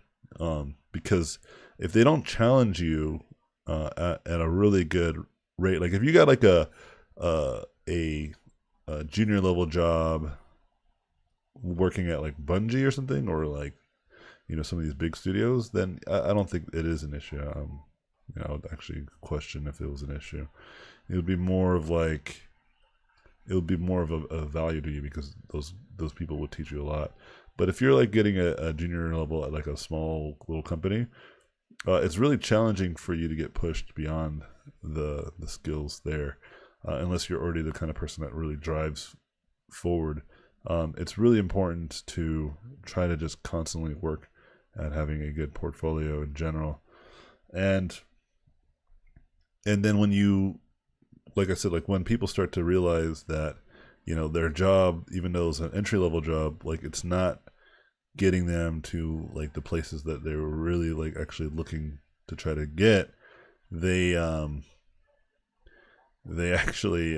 because if they don't challenge you at a really good rate, like if you got like a junior level job working at like Bungie or something, or like, you know, some of these big studios, then I don't think it is an issue. I would actually question if it was an issue. it would be more of like, it would be more of a value to you because those people would teach you a lot. But if you're like getting a junior level at like a small little company, it's really challenging for you to get pushed beyond the skills there, unless you're already the kind of person that really drives forward. It's really important to try to just constantly work at having a good portfolio in general, and then when you, like I said, like when people start to realize that, you know, their job, even though it's an entry level job, like it's not getting them to like the places that they were really like actually looking to try to get, they actually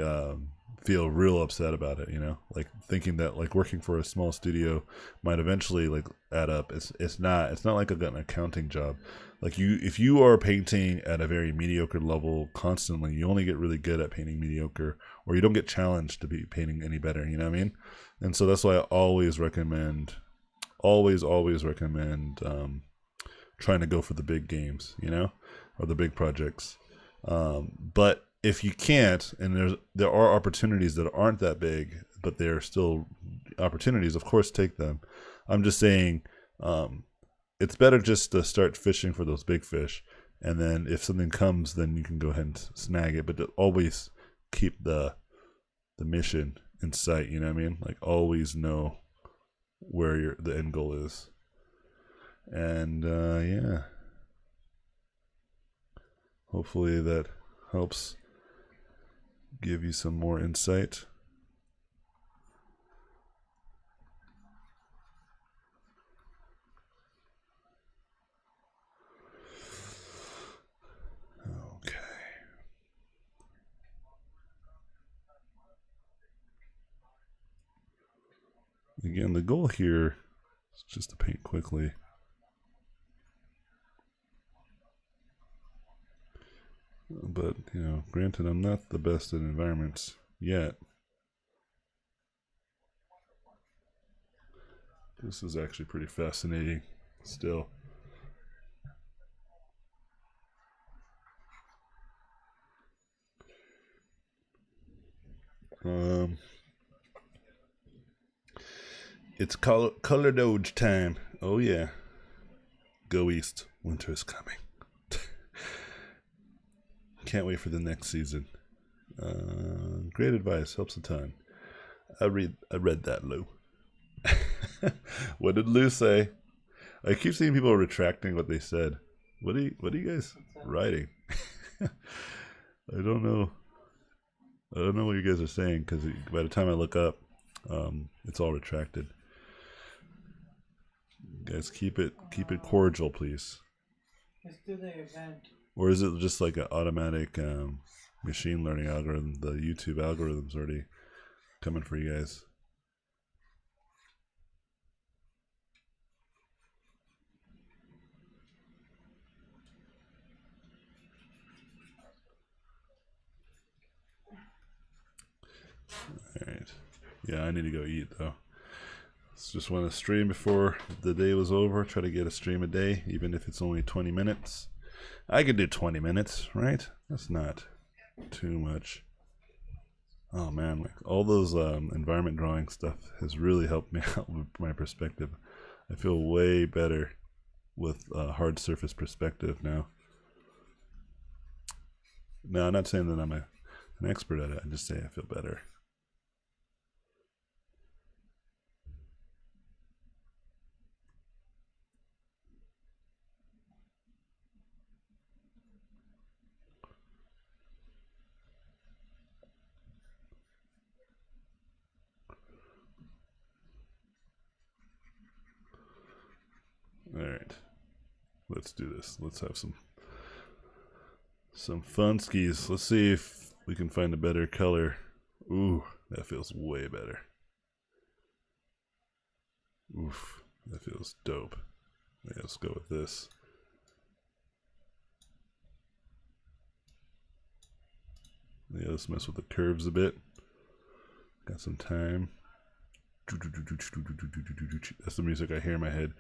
feel real upset about it, you know, like thinking that like working for a small studio might eventually like add up. It's not like an accounting job. Like if you are painting at a very mediocre level constantly, you only get really good at painting mediocre, or you don't get challenged to be painting any better, you know what I mean? And so that's why I always recommend trying to go for the big games, you know, or the big projects. But if you can't, and there are opportunities that aren't that big, but they're still opportunities, of course, take them. I'm just saying, it's better just to start fishing for those big fish, and then if something comes, then you can go ahead and snag it. But to always keep the mission in sight. You know what I mean? Like always know where the end goal is. And yeah, hopefully that helps give you some more insight. Okay. Again, the goal here is just to paint quickly. But, you know, granted, I'm not the best at environments yet. This is actually pretty fascinating still. It's color doge time. Oh yeah. Go east. Winter is coming. Can't wait for the next season. Great advice. Helps a ton. I read that, Lou. What did Lou say? I keep seeing people retracting what they said. What are you guys writing? I don't know. I don't know what you guys are saying, because by the time I look up, it's all retracted. Guys, keep it cordial, please. Let's do the event. Or is it just like an automatic machine learning algorithm? The YouTube algorithm's already coming for you guys. Alright. Yeah, I need to go eat though. Just want to stream before the day was over. Try to get a stream a day, even if it's only 20 minutes. I could do 20 minutes, right? That's not too much. Oh man, like all those environment drawing stuff has really helped me out with my perspective. I feel way better with hard surface perspective now. No, I'm not saying that I'm an expert at it. I just say I feel better. Alright, let's do this. Let's have some fun skis. Let's see if we can find a better color. Ooh, that feels way better. Oof, that feels dope. Yeah, let's go with this. Yeah, let's mess with the curves a bit. Got some time. That's the music I hear in my head.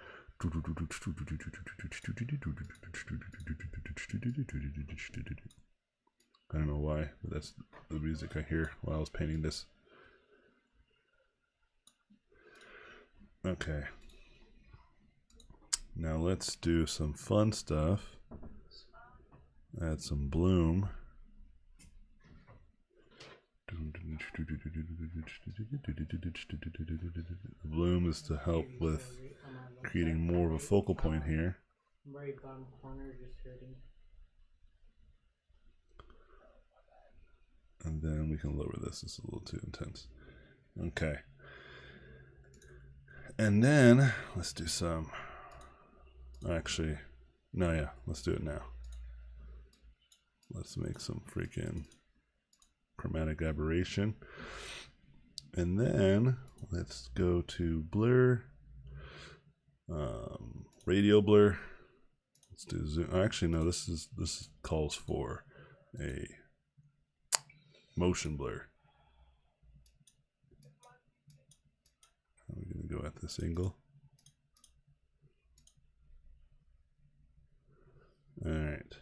I don't know why, but that's the music I hear while I was painting this. Okay. Now let's do some fun stuff. Add some bloom. Bloom is to help with creating more of a focal point here. Right bottom corner, just hurting. And then we can lower this. It's a little too intense. Okay. And then let's do some. Actually, no, yeah, let's do it now. Let's make some freaking chromatic aberration. And then let's go to blur, radial blur. Let's do zoom. Actually, no, this calls for a motion blur. We're gonna go at this angle. All right.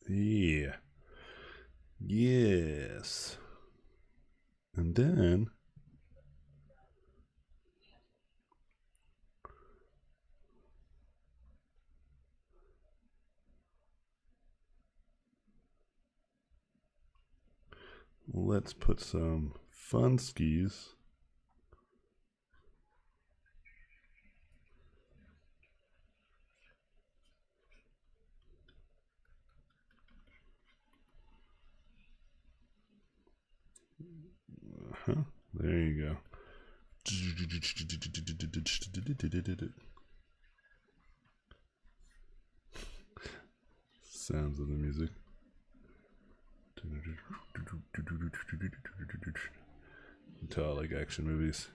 Yeah. Yes. And then let's put some fun skis. There you go. Sounds of the music. Until I like action movies.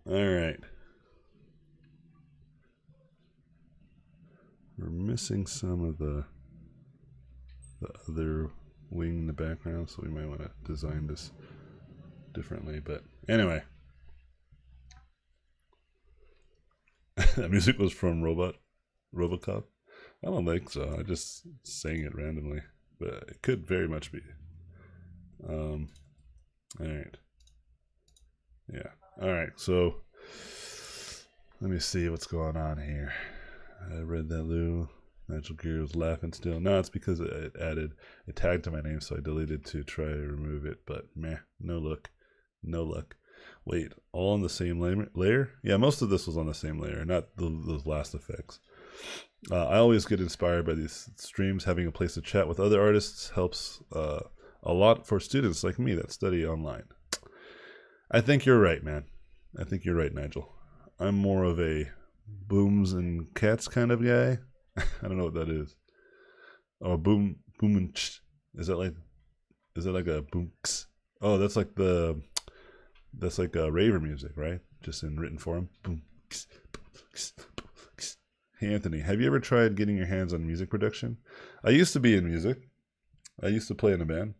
All right. We're missing some of the other wing in the background, so we might want to design this differently. But anyway, that music was from Robocop. I don't think so. I just sang it randomly, but it could very much be. All right. Yeah. All right. So let me see what's going on here. I read that Lou. Nigel Gear was laughing still. No, it's because it added a tag to my name, so I deleted to try to remove it. But meh, no luck. No luck. Wait, all on the same layer? Yeah, most of this was on the same layer, not those last effects. I always get inspired by these streams. Having a place to chat with other artists helps a lot for students like me that study online. I think you're right, man. I think you're right, Nigel. I'm more of a booms and cats kind of guy. I don't know what that is. Oh, boom and ch. Is that like a boom? Oh, that's like raver music, right? Just in written form. Boom. Hey Anthony, have you ever tried getting your hands on music production? I used to be in music. I used to play in a band.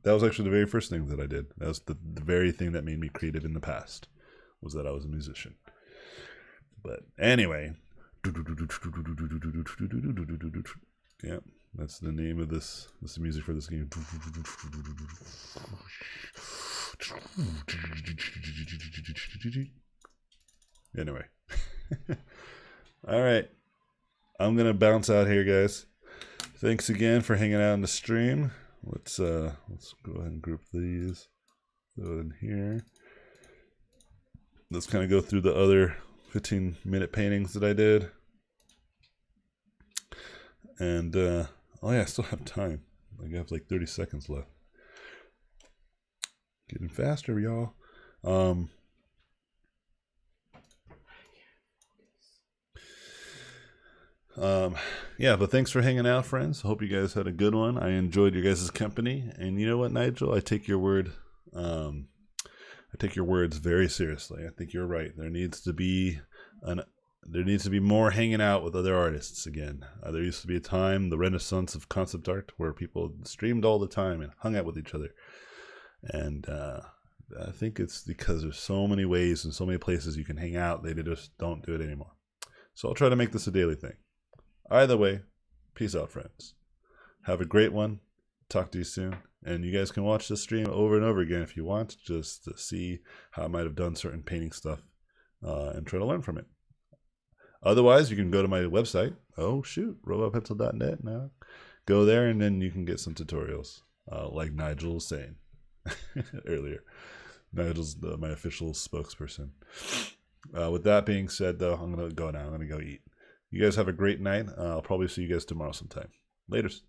That was actually the very first thing that I did. That was the very thing that made me creative in the past, was that I was a musician. But anyway, yeah, that's the name of this. This is music for this game. Anyway, all right, I'm gonna bounce out here, guys. Thanks again for hanging out in the stream. Let's go ahead and group these. Throw it in here. Let's kind of go through the other 15-minute paintings that I did. And oh yeah, I still have time. I have like 30 seconds left. Getting faster, y'all. Yeah, but thanks for hanging out, friends. Hope you guys had a good one. I enjoyed your guys' company. And you know what, Nigel? I take your word. I take your words very seriously. I think you're right. There needs to be there needs to be more hanging out with other artists again. There used to be a time, the renaissance of concept art, where people streamed all the time and hung out with each other. And I think it's because there's so many ways and so many places you can hang out, they just don't do it anymore. So I'll try to make this a daily thing. Either way, peace out, friends. Have a great one. Talk to you soon. And you guys can watch this stream over and over again if you want, just to see how I might have done certain painting stuff and try to learn from it. Otherwise, you can go to my website. Oh, shoot, robotpencil.net now. Go there, and then you can get some tutorials, like Nigel was saying earlier. Nigel's my official spokesperson. With that being said, though, I'm going to go now. I'm going to go eat. You guys have a great night. I'll probably see you guys tomorrow sometime. Laters.